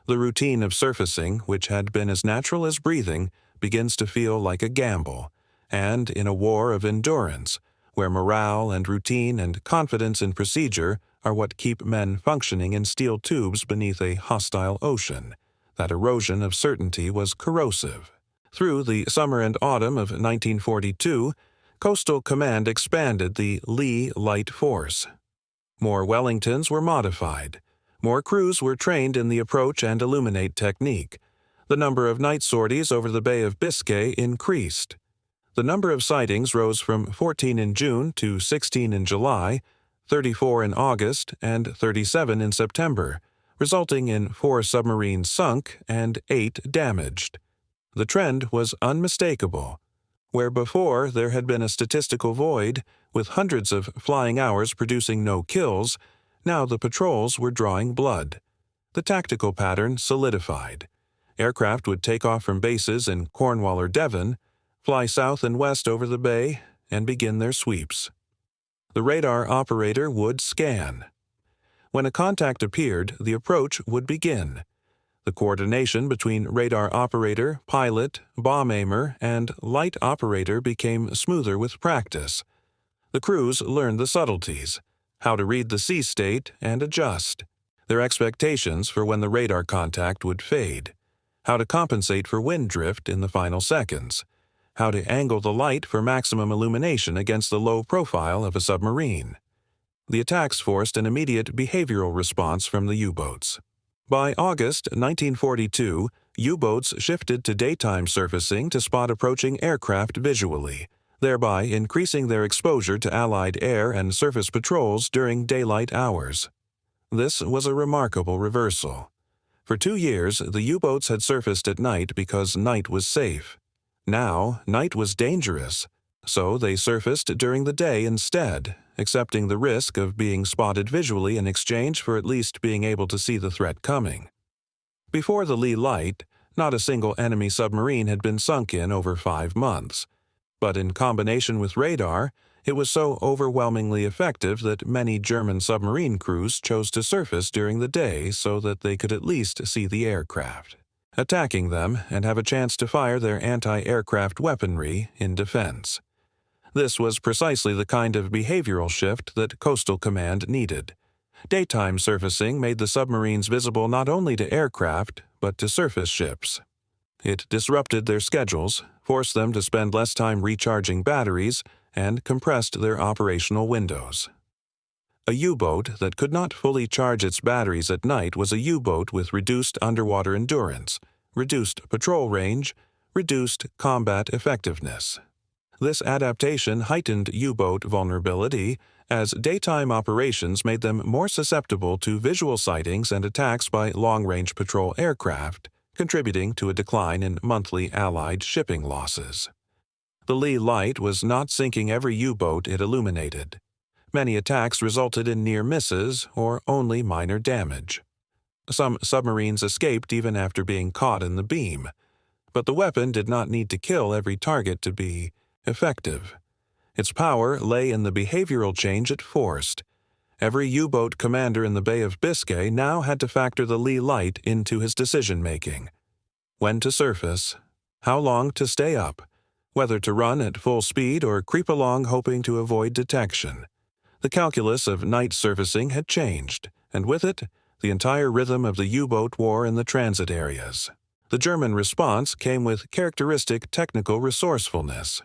The routine of surfacing, which had been as natural as breathing, begins to feel like a gamble, and in a war of endurance, where morale and routine and confidence in procedure are what keep men functioning in steel tubes beneath a hostile ocean, that erosion of certainty was corrosive. Through the summer and autumn of 1942, Coastal Command expanded the Lee Light Force. More Wellingtons were modified. More crews were trained in the approach and illuminate technique. The number of night sorties over the Bay of Biscay increased. The number of sightings rose from 14 in June to 16 in July, 34 in August, and 37 in September, resulting in 4 submarines sunk and 8 damaged. The trend was unmistakable. Where before there had been a statistical void, with hundreds of flying hours producing no kills, now the patrols were drawing blood. The tactical pattern solidified. Aircraft would take off from bases in Cornwall or Devon, fly south and west over the bay, and begin their sweeps. The radar operator would scan. When a contact appeared, the approach would begin. The coordination between radar operator, pilot, bomb aimer, and light operator became smoother with practice. The crews learned the subtleties, how to read the sea state and adjust, their expectations for when the radar contact would fade, how to compensate for wind drift in the final seconds, how to angle the light for maximum illumination against the low profile of a submarine. The attacks forced an immediate behavioral response from the U-boats. By August 1942, U-boats shifted to daytime surfacing to spot approaching aircraft visually, thereby increasing their exposure to Allied air and surface patrols during daylight hours. This was a remarkable reversal. For 2 years, the U-boats had surfaced at night because night was safe. Now, night was dangerous, so they surfaced during the day instead, accepting the risk of being spotted visually in exchange for at least being able to see the threat coming. Before the Lee light, not a single enemy submarine had been sunk in over 5 months. But in combination with radar, it was so overwhelmingly effective that many German submarine crews chose to surface during the day so that they could at least see the aircraft, attacking them and have a chance to fire their anti-aircraft weaponry in defense. This was precisely the kind of behavioral shift that Coastal Command needed. Daytime surfacing made the submarines visible not only to aircraft, but to surface ships. It disrupted their schedules, forced them to spend less time recharging batteries, and compressed their operational windows. A U-boat that could not fully charge its batteries at night was a U-boat with reduced underwater endurance, reduced patrol range, reduced combat effectiveness. This adaptation heightened U-boat vulnerability, as daytime operations made them more susceptible to visual sightings and attacks by long-range patrol aircraft, contributing to a decline in monthly Allied shipping losses. The Lee light was not sinking every U-boat it illuminated. Many attacks resulted in near misses or only minor damage. Some submarines escaped even after being caught in the beam, but the weapon did not need to kill every target to be effective. Its power lay in the behavioral change it forced. Every U-boat commander in the Bay of Biscay now had to factor the Lee light into his decision-making. When to surface, how long to stay up, whether to run at full speed or creep along hoping to avoid detection. The calculus of night surfacing had changed, and with it, the entire rhythm of the U-boat war in the transit areas. The German response came with characteristic technical resourcefulness.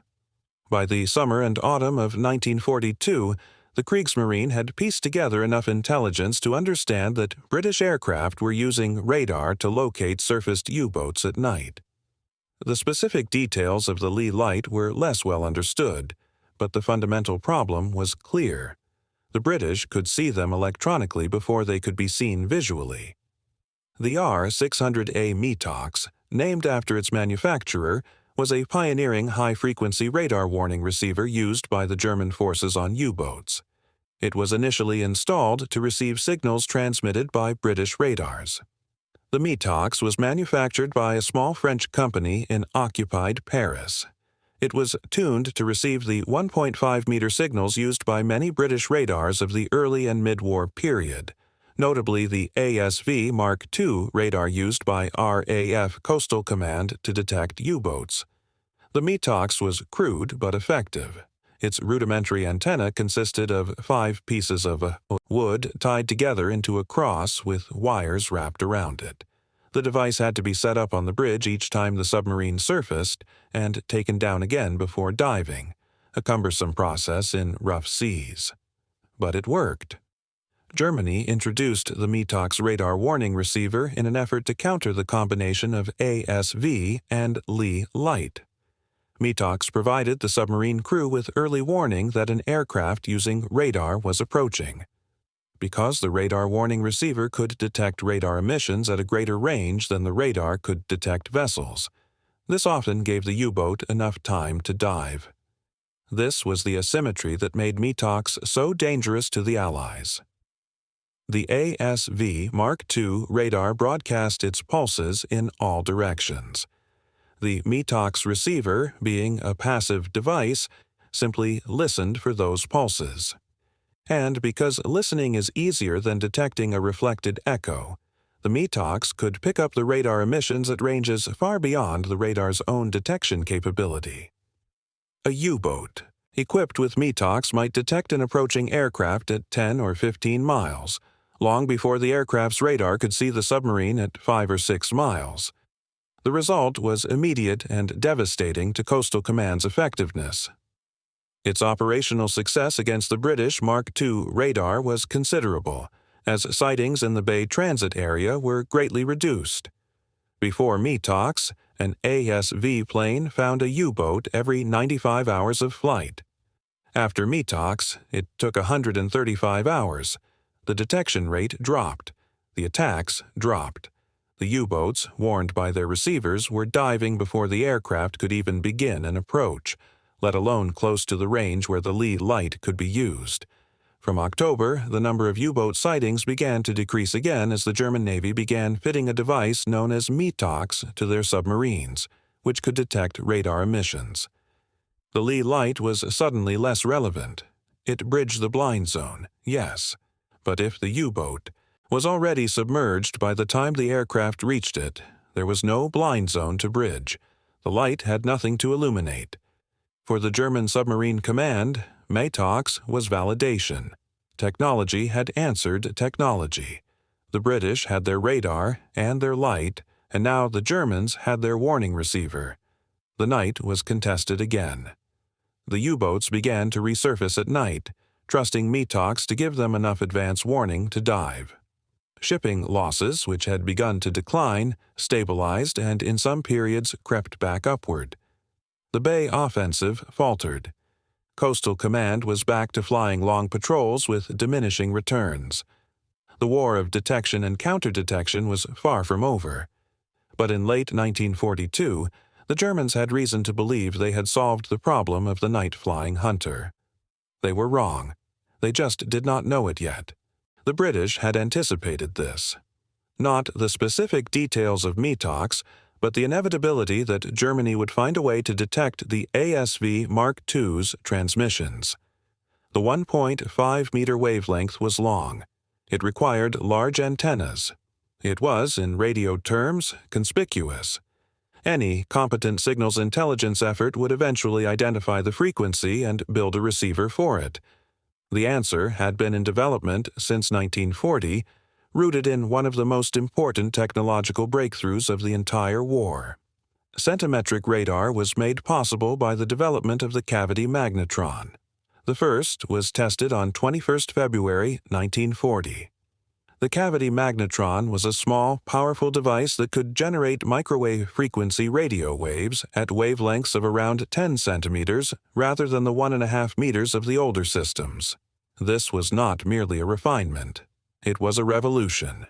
By the summer and autumn of 1942, the Kriegsmarine had pieced together enough intelligence to understand that British aircraft were using radar to locate surfaced U-boats at night. The specific details of the Lee light were less well understood, but the fundamental problem was clear. The British could see them electronically before they could be seen visually. The R-600A Metox, named after its manufacturer, was a pioneering high-frequency radar warning receiver used by the German forces on U-boats. It was initially installed to receive signals transmitted by British radars. The Metox was manufactured by a small French company in occupied Paris. It was tuned to receive the 1.5-meter signals used by many British radars of the early and mid-war period, notably the ASV Mark II radar used by RAF Coastal Command to detect U-boats. The Metox was crude but effective. Its rudimentary antenna consisted of 5 pieces of wood tied together into a cross with wires wrapped around it. The device had to be set up on the bridge each time the submarine surfaced and taken down again before diving, a cumbersome process in rough seas. But it worked. Germany introduced the Metox radar warning receiver in an effort to counter the combination of ASV and Lee light. Metox provided the submarine crew with early warning that an aircraft using radar was approaching. Because the radar warning receiver could detect radar emissions at a greater range than the radar could detect vessels, this often gave the U-boat enough time to dive. This was the asymmetry that made Metox so dangerous to the Allies. The ASV Mark II radar broadcast its pulses in all directions. The Metox receiver, being a passive device, simply listened for those pulses. And because listening is easier than detecting a reflected echo, the Metox could pick up the radar emissions at ranges far beyond the radar's own detection capability. A U-boat, equipped with Metox, might detect an approaching aircraft at 10 or 15 miles, long before the aircraft's radar could see the submarine at 5 or 6 miles. The result was immediate and devastating to Coastal Command's effectiveness. Its operational success against the British Mark II radar was considerable, as sightings in the Bay Transit area were greatly reduced. Before Metox, an ASV plane found a U-boat every 95 hours of flight. After Metox, it took 135 hours. The detection rate dropped. The attacks dropped. The U-boats, warned by their receivers, were diving before the aircraft could even begin an approach, let alone close to the range where the Lee light could be used. From October, the number of U-boat sightings began to decrease again as the German Navy began fitting a device known as Metox to their submarines, which could detect radar emissions. The Lee light was suddenly less relevant. It bridged the blind zone, yes, but if the U-boat was already submerged by the time the aircraft reached it, there was no blind zone to bridge. The light had nothing to illuminate. For the German submarine command, Metox was validation. Technology had answered technology. The British had their radar and their light, and now the Germans had their warning receiver. The night was contested again. The U-boats began to resurface at night, trusting Metox to give them enough advance warning to dive. Shipping losses, which had begun to decline, stabilized and in some periods crept back upward. The Bay offensive faltered. Coastal Command was back to flying long patrols with diminishing returns. The war of detection and counter-detection was far from over. But in late 1942, the Germans had reason to believe they had solved the problem of the night-flying hunter. They were wrong. They just did not know it yet. The British had anticipated this. Not the specific details of Metox, but the inevitability that Germany would find a way to detect the ASV Mark II's transmissions. The 1.5-meter wavelength was long. It required large antennas. It was, in radio terms, conspicuous. Any competent signals intelligence effort would eventually identify the frequency and build a receiver for it. The answer had been in development since 1940, rooted in one of the most important technological breakthroughs of the entire war. Centimetric radar was made possible by the development of the cavity magnetron. The first was tested on 21st February 1940. The cavity magnetron was a small, powerful device that could generate microwave frequency radio waves at wavelengths of around 10 centimeters rather than the 1.5 meters of the older systems. This was not merely a refinement. It was a revolution.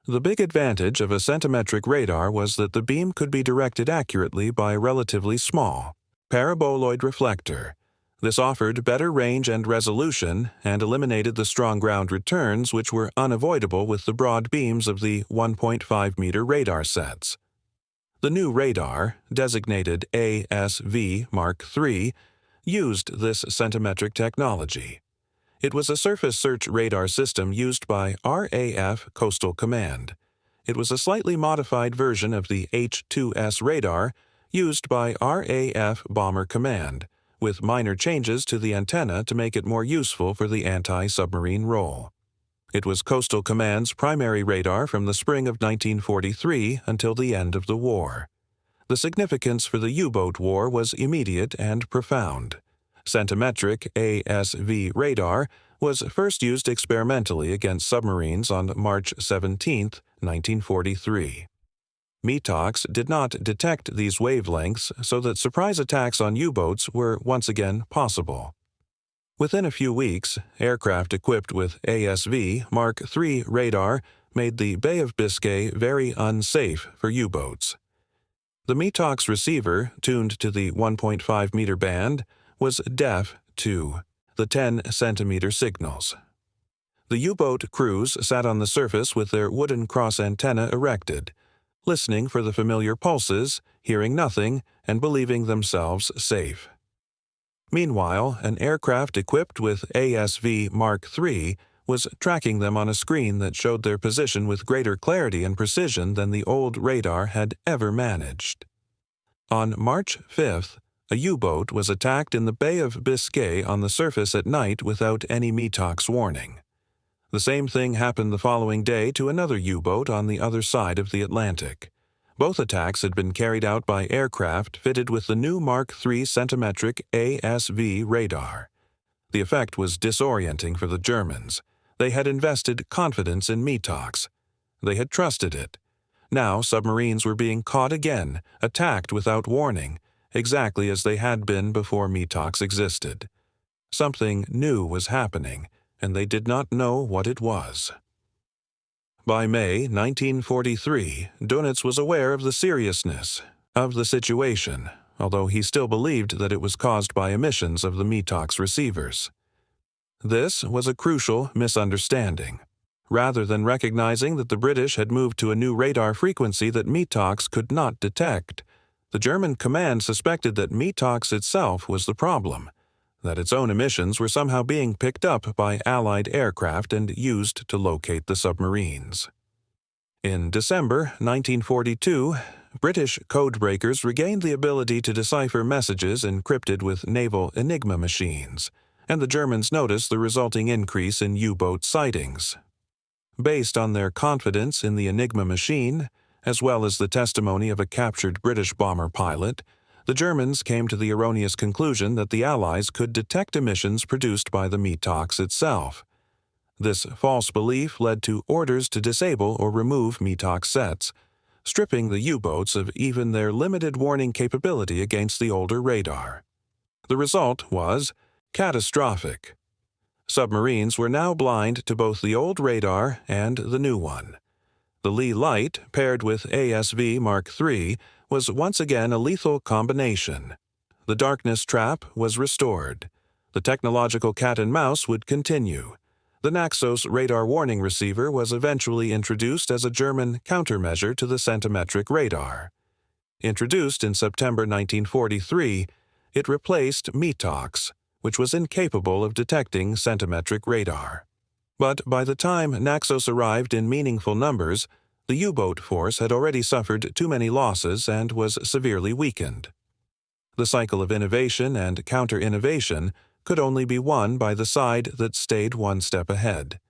The big advantage of a centimetric radar was that the beam could be directed accurately by a relatively small paraboloid reflector. This offered better range and resolution and eliminated the strong ground returns which were unavoidable with the broad beams of the 1.5-meter radar sets. The new radar, designated ASV Mark III, used this centimetric technology. It was a surface search radar system used by RAF Coastal Command. It was a slightly modified version of the H-2S radar used by RAF Bomber Command, with minor changes to the antenna to make it more useful for the anti-submarine role. It was Coastal Command's primary radar from the spring of 1943 until the end of the war. The significance for the U-boat war was immediate and profound. Centimetric ASV radar was first used experimentally against submarines on March 17, 1943. Metox did not detect these wavelengths so that surprise attacks on U-boats were once again possible. Within a few weeks, aircraft equipped with ASV Mark III radar made the Bay of Biscay very unsafe for U-boats. The Metox receiver, tuned to the 1.5-meter band, was deaf to the 10-centimeter signals. The U-boat crews sat on the surface with their wooden cross antenna erected. listening for the familiar pulses, hearing nothing, and believing themselves safe. Meanwhile, an aircraft equipped with ASV Mark III was tracking them on a screen that showed their position with greater clarity and precision than the old radar had ever managed. On March 5th, a U-boat was attacked in the Bay of Biscay on the surface at night without any Metox warning. The same thing happened the following day to another U-boat on the other side of the Atlantic. Both attacks had been carried out by aircraft fitted with the new Mark III Centimetric ASV radar. The effect was disorienting for the Germans. They had invested confidence in Metox. They had trusted it. Now submarines were being caught again, attacked without warning, exactly as they had been before Metox existed. Something new was happening, and they did not know what it was. By May 1943, Dönitz was aware of the seriousness of the situation, although he still believed that it was caused by emissions of the Metox receivers. This was a crucial misunderstanding. Rather than recognizing that the British had moved to a new radar frequency that Metox could not detect, the German command suspected that Metox itself was the problem, that its own emissions were somehow being picked up by Allied aircraft and used to locate the submarines. In December 1942, British codebreakers regained the ability to decipher messages encrypted with naval Enigma machines, and the Germans noticed the resulting increase in U-boat sightings. Based on their confidence in the Enigma machine, as well as the testimony of a captured British bomber pilot, the Germans came to the erroneous conclusion that the Allies could detect emissions produced by the Metox itself. This false belief led to orders to disable or remove Metox sets, stripping the U-boats of even their limited warning capability against the older radar. The result was catastrophic. Submarines were now blind to both the old radar and the new one. The Lee light, paired with ASV Mark III, was once again a lethal combination. The darkness trap was restored. The technological cat and mouse would continue. The Naxos radar warning receiver was eventually introduced as a German countermeasure to the Centimetric radar. Introduced in September 1943, it replaced Metox, which was incapable of detecting Centimetric radar. But by the time Naxos arrived in meaningful numbers, the U-boat force had already suffered too many losses and was severely weakened. The cycle of innovation and counter-innovation could only be won by the side that stayed one step ahead.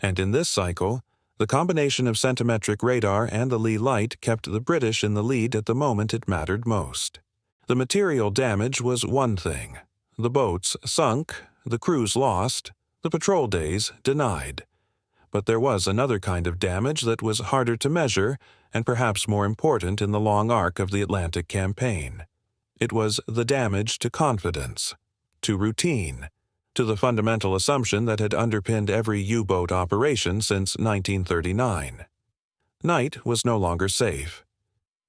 And in this cycle, the combination of Centimetric radar and the Lee light kept the British in the lead at the moment it mattered most. The material damage was one thing. The boats sunk, the crews lost, the patrol days denied. But there was another kind of damage that was harder to measure and perhaps more important in the long arc of the Atlantic campaign. It was the damage to confidence, to routine, to the fundamental assumption that had underpinned every U-boat operation since 1939. Night was no longer safe.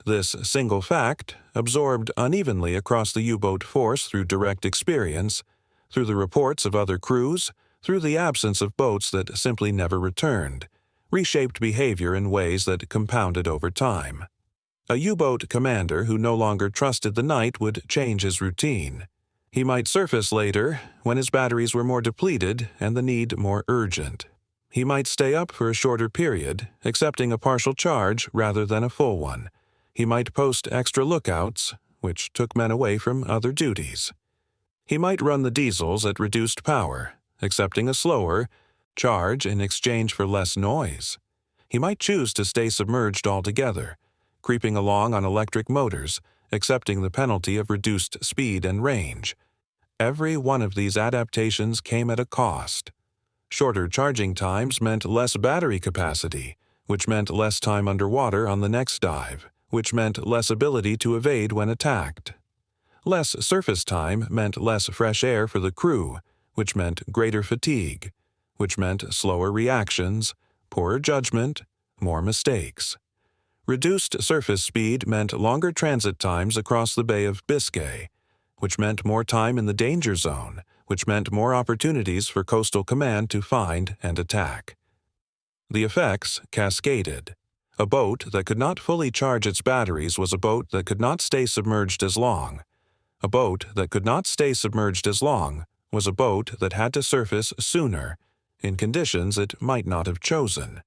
This single fact, absorbed unevenly across the U-boat force through direct experience, through the reports of other crews, through the absence of boats that simply never returned, reshaped behavior in ways that compounded over time. A U-boat commander who no longer trusted the night would change his routine. He might surface later, when his batteries were more depleted and the need more urgent. He might stay up for a shorter period, accepting a partial charge rather than a full one. He might post extra lookouts, which took men away from other duties. He might run the diesels at reduced power, accepting a slower charge in exchange for less noise. He might choose to stay submerged altogether, creeping along on electric motors, accepting the penalty of reduced speed and range. Every one of these adaptations came at a cost. Shorter charging times meant less battery capacity, which meant less time underwater on the next dive, which meant less ability to evade when attacked. Less surface time meant less fresh air for the crew, which meant greater fatigue, which meant slower reactions, poorer judgment, more mistakes. Reduced surface speed meant longer transit times across the Bay of Biscay, which meant more time in the danger zone, which meant more opportunities for Coastal Command to find and attack. The effects cascaded. A boat that could not fully charge its batteries was a boat that could not stay submerged as long. A boat that could not stay submerged as long was a boat that had to surface sooner, in conditions it might not have chosen.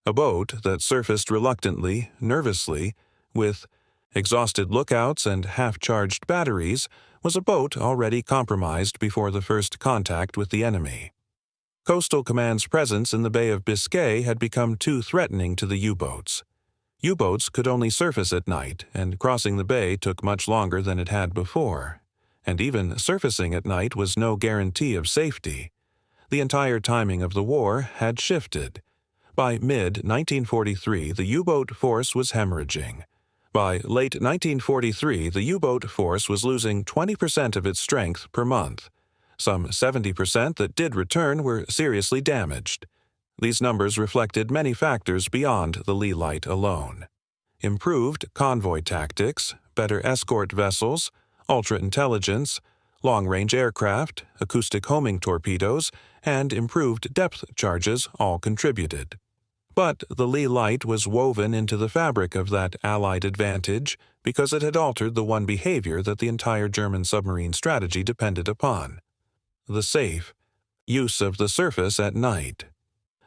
A boat that surfaced reluctantly, nervously, with exhausted lookouts and half-charged batteries was a boat already compromised before the first contact with the enemy. Coastal Command's presence in the Bay of Biscay had become too threatening to the U-boats. U-boats could only surface at night, and crossing the bay took much longer than it had before. And even surfacing at night was no guarantee of safety. The entire timing of the war had shifted. By mid-1943, the U-boat force was hemorrhaging. By late 1943, the U-boat force was losing 20% of its strength per month. Some 70% that did return were seriously damaged. These numbers reflected many factors beyond the Lee light alone. Improved convoy tactics, better escort vessels, ultra-intelligence, long-range aircraft, acoustic homing torpedoes, and improved depth charges all contributed. But the Lee light was woven into the fabric of that Allied advantage because it had altered the one behavior that the entire German submarine strategy depended upon: the safe use of the surface at night.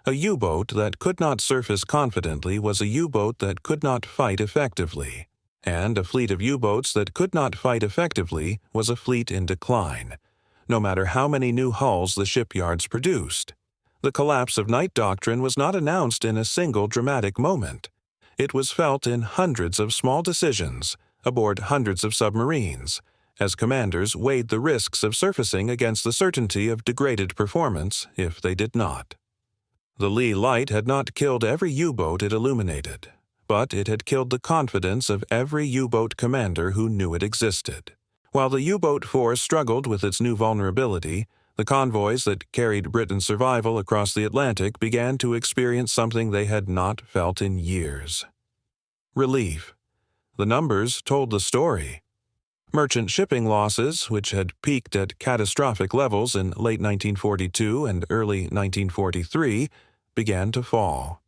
A U-boat that could not surface confidently was a U-boat that could not fight effectively, and a fleet of U-boats that could not fight effectively was a fleet in decline, no matter how many new hulls the shipyards produced. The collapse of night doctrine was not announced in a single dramatic moment. It was felt in hundreds of small decisions, aboard hundreds of submarines, as commanders weighed the risks of surfacing against the certainty of degraded performance if they did not. The Lee light had not killed every U-boat it illuminated, but it had killed the confidence of every U-boat commander who knew it existed. While the U-boat force struggled with its new vulnerability, the convoys that carried Britain's survival across the Atlantic began to experience something they had not felt in years: relief. The numbers told the story. Merchant shipping losses, which had peaked at catastrophic levels in late 1942 and early 1943, began to fall.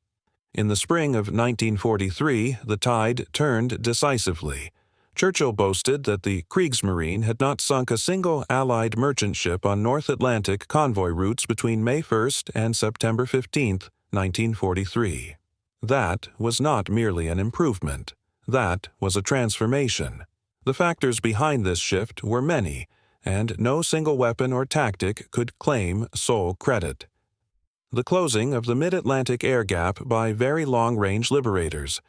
In the spring of 1943, the tide turned decisively. Churchill boasted that the Kriegsmarine had not sunk a single Allied merchant ship on North Atlantic convoy routes between May 1st and September 15, 1943. That was not merely an improvement. That was a transformation. The factors behind this shift were many, and no single weapon or tactic could claim sole credit. The closing of the mid-Atlantic air gap by very long-range liberators,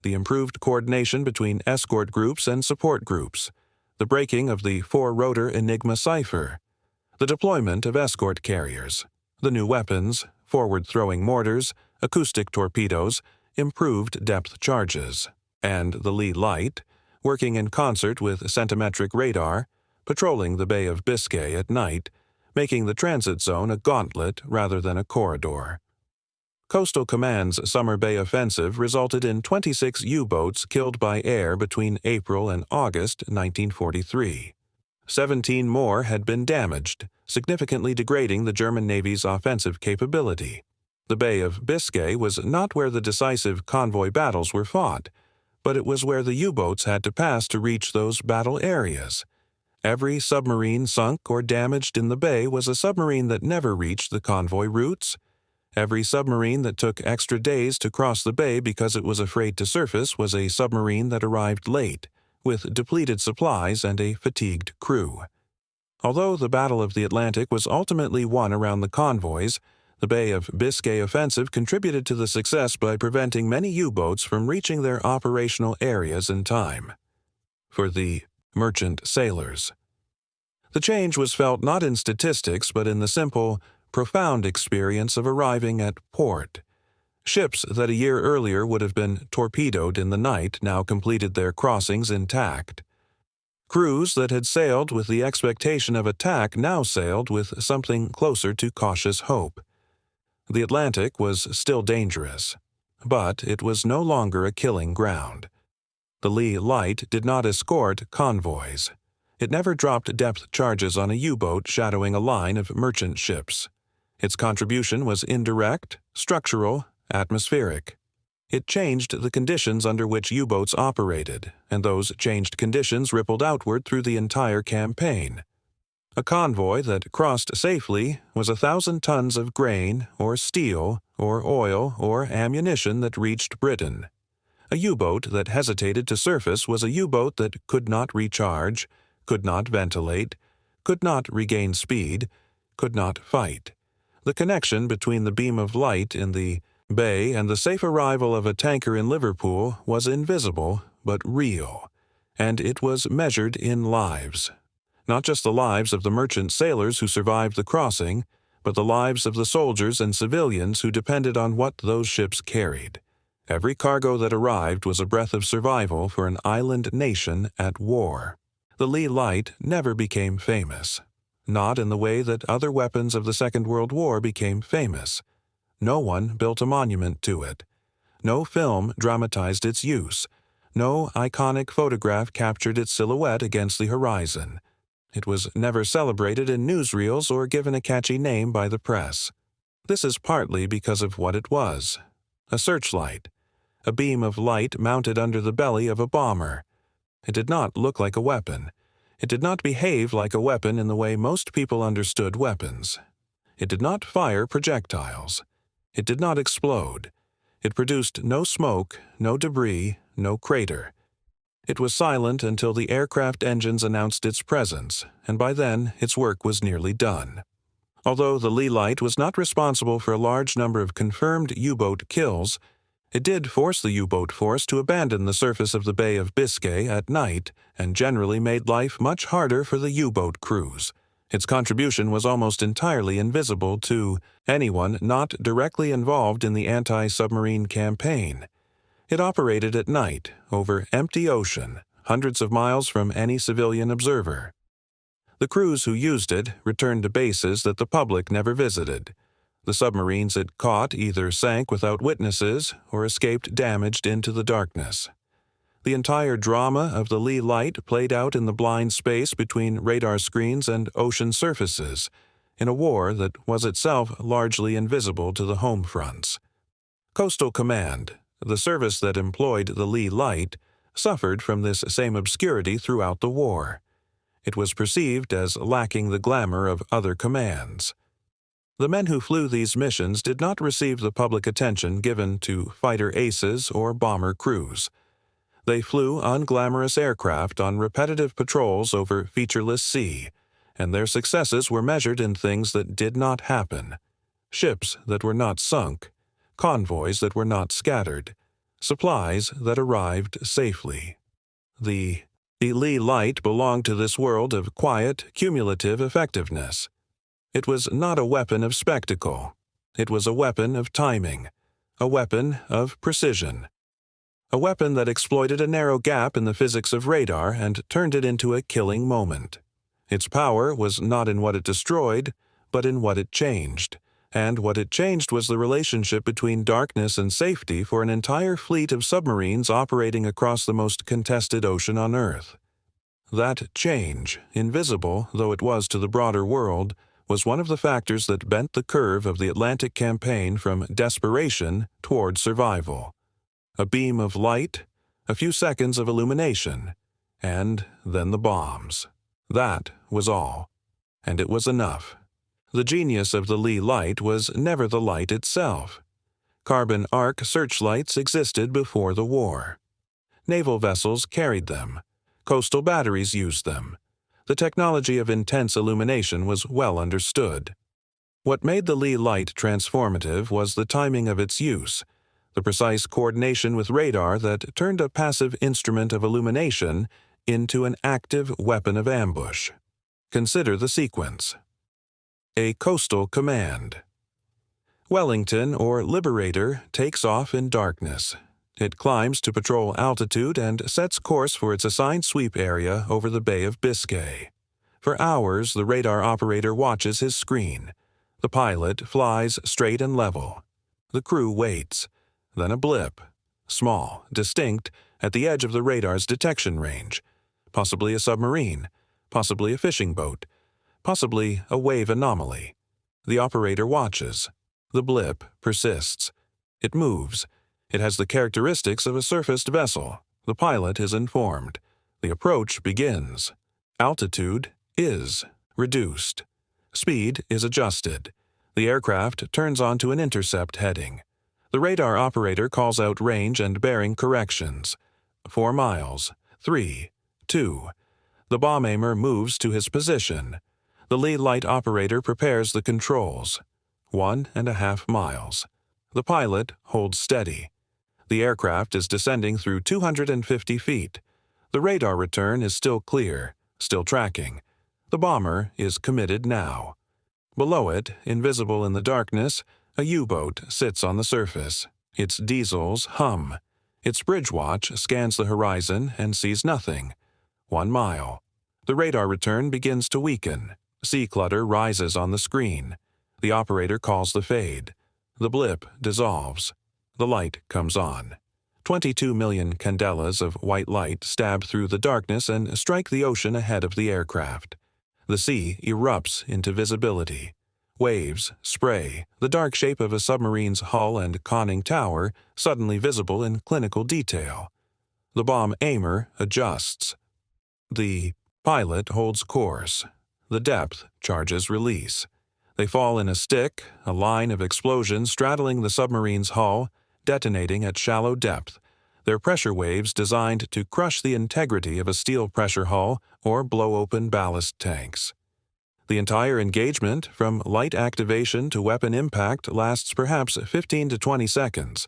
the improved coordination between escort groups and support groups, the breaking of the four-rotor Enigma cipher, the deployment of escort carriers, the new weapons, forward-throwing mortars, acoustic torpedoes, improved depth charges, and the Lee light, working in concert with Centimetric radar, patrolling the Bay of Biscay at night, making the transit zone a gauntlet rather than a corridor. Coastal Command's Summer Bay offensive resulted in 26 U-boats killed by air between April and August 1943. 17 more had been damaged, significantly degrading the German Navy's offensive capability. The Bay of Biscay was not where the decisive convoy battles were fought, but it was where the U-boats had to pass to reach those battle areas. Every submarine sunk or damaged in the bay was a submarine that never reached the convoy routes. Every submarine that took extra days to cross the bay because it was afraid to surface was a submarine that arrived late, with depleted supplies and a fatigued crew. Although the Battle of the Atlantic was ultimately won around the convoys, the Bay of Biscay offensive contributed to the success by preventing many U-boats from reaching their operational areas in time. For the merchant sailors, the change was felt not in statistics but in the simple, profound experience of arriving at port. Ships that a year earlier would have been torpedoed in the night now completed their crossings intact. Crews that had sailed with the expectation of attack now sailed with something closer to cautious hope. The Atlantic was still dangerous, but it was no longer a killing ground. The Lee light did not escort convoys. It never dropped depth charges on a U-boat shadowing a line of merchant ships. Its contribution was indirect, structural, atmospheric. It changed the conditions under which U-boats operated, and those changed conditions rippled outward through the entire campaign. A convoy that crossed safely was 1,000 tons of grain, or steel, or oil, or ammunition that reached Britain. A U-boat that hesitated to surface was a U-boat that could not recharge, could not ventilate, could not regain speed, could not fight. The connection between the beam of light in the bay and the safe arrival of a tanker in Liverpool was invisible but real, and it was measured in lives. Not just the lives of the merchant sailors who survived the crossing, but the lives of the soldiers and civilians who depended on what those ships carried. Every cargo that arrived was a breath of survival for an island nation at war. The Lee Light never became famous, not in the way that other weapons of the Second World War became famous. No one built a monument to it. No film dramatized its use. No iconic photograph captured its silhouette against the horizon. It was never celebrated in newsreels or given a catchy name by the press. This is partly because of what it was: a searchlight, a beam of light mounted under the belly of a bomber. It did not look like a weapon. It did not behave like a weapon in the way most people understood weapons. It did not fire projectiles. It did not explode. It produced no smoke, no debris, no crater. It was silent until the aircraft engines announced its presence, and by then its work was nearly done. Although the Lee Light was not responsible for a large number of confirmed U-boat kills, it did force the U-boat force to abandon the surface of the Bay of Biscay at night and generally made life much harder for the U-boat crews. Its contribution was almost entirely invisible to anyone not directly involved in the anti-submarine campaign. It operated at night, over empty ocean, hundreds of miles from any civilian observer. The crews who used it returned to bases that the public never visited. The submarines it caught either sank without witnesses or escaped damaged into the darkness. The entire drama of the Lee Light played out in the blind space between radar screens and ocean surfaces, in a war that was itself largely invisible to the home fronts. Coastal Command, the service that employed the Lee Light, suffered from this same obscurity throughout the war. It was perceived as lacking the glamour of other commands. The men who flew these missions did not receive the public attention given to fighter aces or bomber crews. They flew unglamorous aircraft on repetitive patrols over featureless sea, and their successes were measured in things that did not happen: ships that were not sunk, convoys that were not scattered, supplies that arrived safely. The Lee Light belonged to this world of quiet, cumulative effectiveness. It was not a weapon of spectacle. It was a weapon of timing, a weapon of precision, a weapon that exploited a narrow gap in the physics of radar and turned it into a killing moment. Its power was not in what it destroyed, but in what it changed. And what it changed was the relationship between darkness and safety for an entire fleet of submarines operating across the most contested ocean on Earth. That change, invisible though it was to the broader world, was one of the factors that bent the curve of the Atlantic campaign from desperation toward survival. A beam of light, a few seconds of illumination, and then the bombs. That was all. And it was enough. The genius of the Lee Light was never the light itself. Carbon arc searchlights existed before the war. Naval vessels carried them. Coastal batteries used them. The technology of intense illumination was well understood. What made the Lee Light transformative was the timing of its use, the precise coordination with radar that turned a passive instrument of illumination into an active weapon of ambush. Consider the sequence. A coastal command. Wellington or Liberator takes off in darkness. It climbs to patrol altitude and sets course for its assigned sweep area over the Bay of Biscay. For hours, the radar operator watches his screen. The pilot flies straight and level. The crew waits. Then a blip, small, distinct, at the edge of the radar's detection range. Possibly a submarine, possibly a fishing boat, possibly a wave anomaly. The operator watches. The blip persists. It moves. It has the characteristics of a surfaced vessel. The pilot is informed. The approach begins. Altitude is reduced. Speed is adjusted. The aircraft turns onto an intercept heading. The radar operator calls out range and bearing corrections. 4 miles. 3. 2. The bomb aimer moves to his position. The lead light operator prepares the controls. 1.5 miles. The pilot holds steady. The aircraft is descending through 250 feet. The radar return is still clear, still tracking. The bomber is committed now. Below it, invisible in the darkness, a U-boat sits on the surface. Its diesels hum. Its bridge watch scans the horizon and sees nothing. 1 mile. The radar return begins to weaken. Sea clutter rises on the screen. The operator calls the fade. The blip dissolves. The light comes on. 22 million candelas of white light stab through the darkness and strike the ocean ahead of the aircraft. The sea erupts into visibility. Waves, spray, the dark shape of a submarine's hull and conning tower suddenly visible in clinical detail. The bomb aimer adjusts. The pilot holds course. The depth charges release. They fall in a stick, a line of explosions straddling the submarine's hull, detonating at shallow depth, their pressure waves designed to crush the integrity of a steel pressure hull or blow open ballast tanks. The entire engagement, from light activation to weapon impact, lasts perhaps 15 to 20 seconds,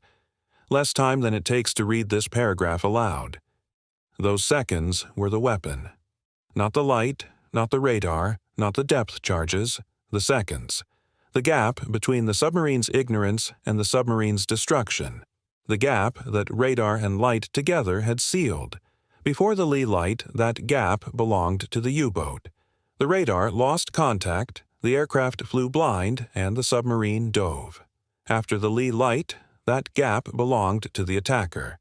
less time than it takes to read this paragraph aloud. Those seconds were the weapon. Not the light, not the radar, not the depth charges, the seconds. The gap between the submarine's ignorance and the submarine's destruction. The gap that radar and light together had sealed. Before the Lee light, that gap belonged to the U-boat. The radar lost contact, the aircraft flew blind, and the submarine dove. After the Lee light, that gap belonged to the attacker.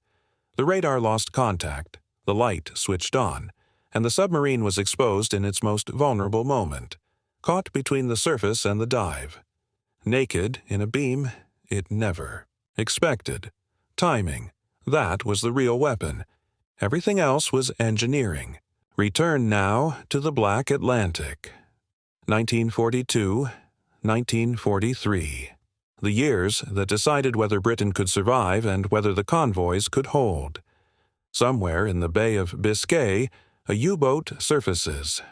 The radar lost contact, the light switched on, and the submarine was exposed in its most vulnerable moment, caught between the surface and the dive. Naked in a beam, it never. Expected. Timing. That was the real weapon. Everything else was engineering. Return now to the Black Atlantic. 1942, 1943. The years that decided whether Britain could survive and whether the convoys could hold. Somewhere in the Bay of Biscay, a U-boat surfaces.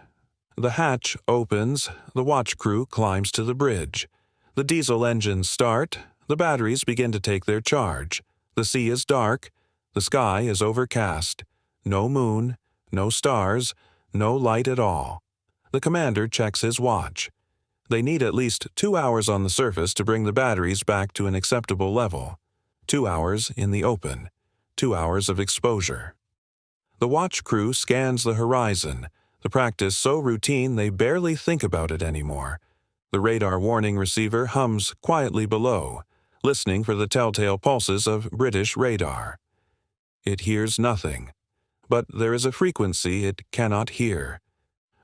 The hatch opens, the watch crew climbs to the bridge. The diesel engines start, the batteries begin to take their charge. The sea is dark, the sky is overcast. No moon, no stars, no light at all. The commander checks his watch. They need at least 2 hours on the surface to bring the batteries back to an acceptable level. 2 hours in the open. 2 hours of exposure. The watch crew scans the horizon, the practice so routine they barely think about it anymore. The radar warning receiver hums quietly below, listening for the telltale pulses of British radar. It hears nothing, but there is a frequency it cannot hear.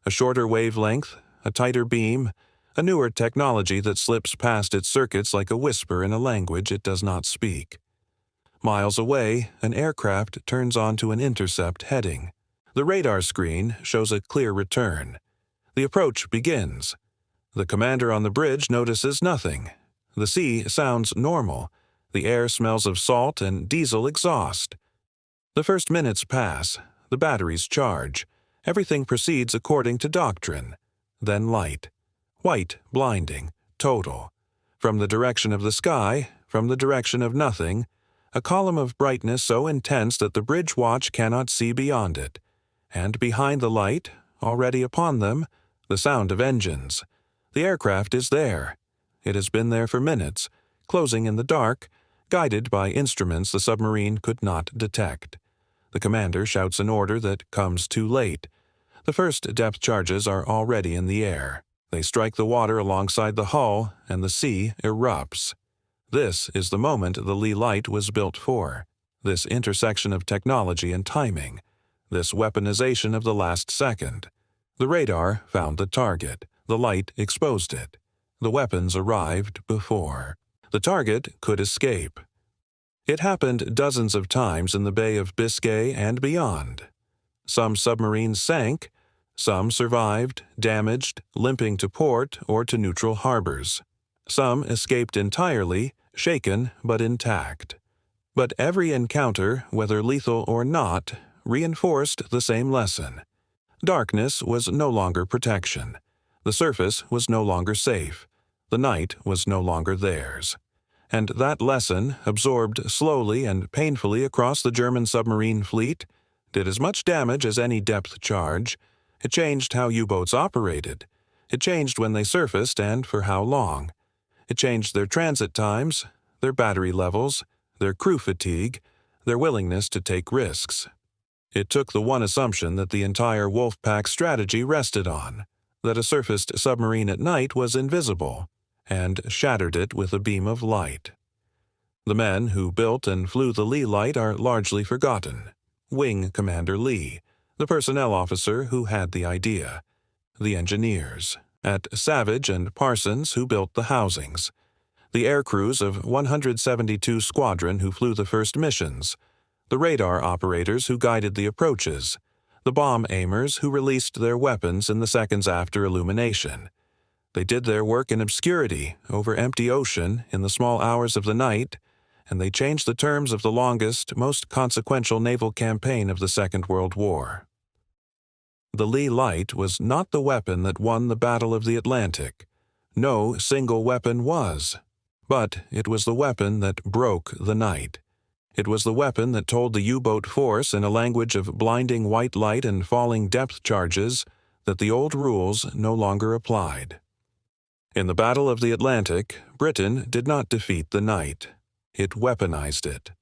A shorter wavelength, a tighter beam, a newer technology that slips past its circuits like a whisper in a language it does not speak. Miles away, an aircraft turns onto an intercept heading. The radar screen shows a clear return. The approach begins. The commander on the bridge notices nothing. The sea sounds normal. The air smells of salt and diesel exhaust. The first minutes pass. The batteries charge. Everything proceeds according to doctrine. Then light. White, blinding, total. From the direction of the sky, from the direction of nothing, a column of brightness so intense that the bridge watch cannot see beyond it. And behind the light, already upon them, the sound of engines. The aircraft is there. It has been there for minutes, closing in the dark, guided by instruments the submarine could not detect. The commander shouts an order that comes too late. The first depth charges are already in the air. They strike the water alongside the hull, and the sea erupts. This is the moment the Lee light was built for. This intersection of technology and timing. This weaponization of the last second. The radar found the target. The light exposed it. The weapons arrived before. The target could escape. It happened dozens of times in the Bay of Biscay and beyond. Some submarines sank, some survived, damaged, limping to port or to neutral harbors. Some escaped entirely, shaken but intact. But every encounter, whether lethal or not, reinforced the same lesson. Darkness was no longer protection. The surface was no longer safe. The night was no longer theirs. And that lesson, absorbed slowly and painfully across the German submarine fleet, did as much damage as any depth charge. It changed how U-boats operated. It changed when they surfaced and for how long. It changed their transit times, their battery levels, their crew fatigue, their willingness to take risks. It took the one assumption that the entire Wolfpack strategy rested on, that a surfaced submarine at night was invisible, and shattered it with a beam of light. The men who built and flew the Lee light are largely forgotten. Wing Commander Lee, the personnel officer who had the idea, the engineers at Savage and Parsons who built the housings, the aircrews of 172 Squadron who flew the first missions, the radar operators who guided the approaches, the bomb aimers who released their weapons in the seconds after illumination. They did their work in obscurity, over empty ocean, in the small hours of the night, and they changed the terms of the longest, most consequential naval campaign of the Second World War. The Lee light was not the weapon that won the Battle of the Atlantic. No single weapon was. But it was the weapon that broke the night. It was the weapon that told the U-boat force in a language of blinding white light and falling depth charges that the old rules no longer applied. In the Battle of the Atlantic, Britain did not defeat the night. It weaponized it.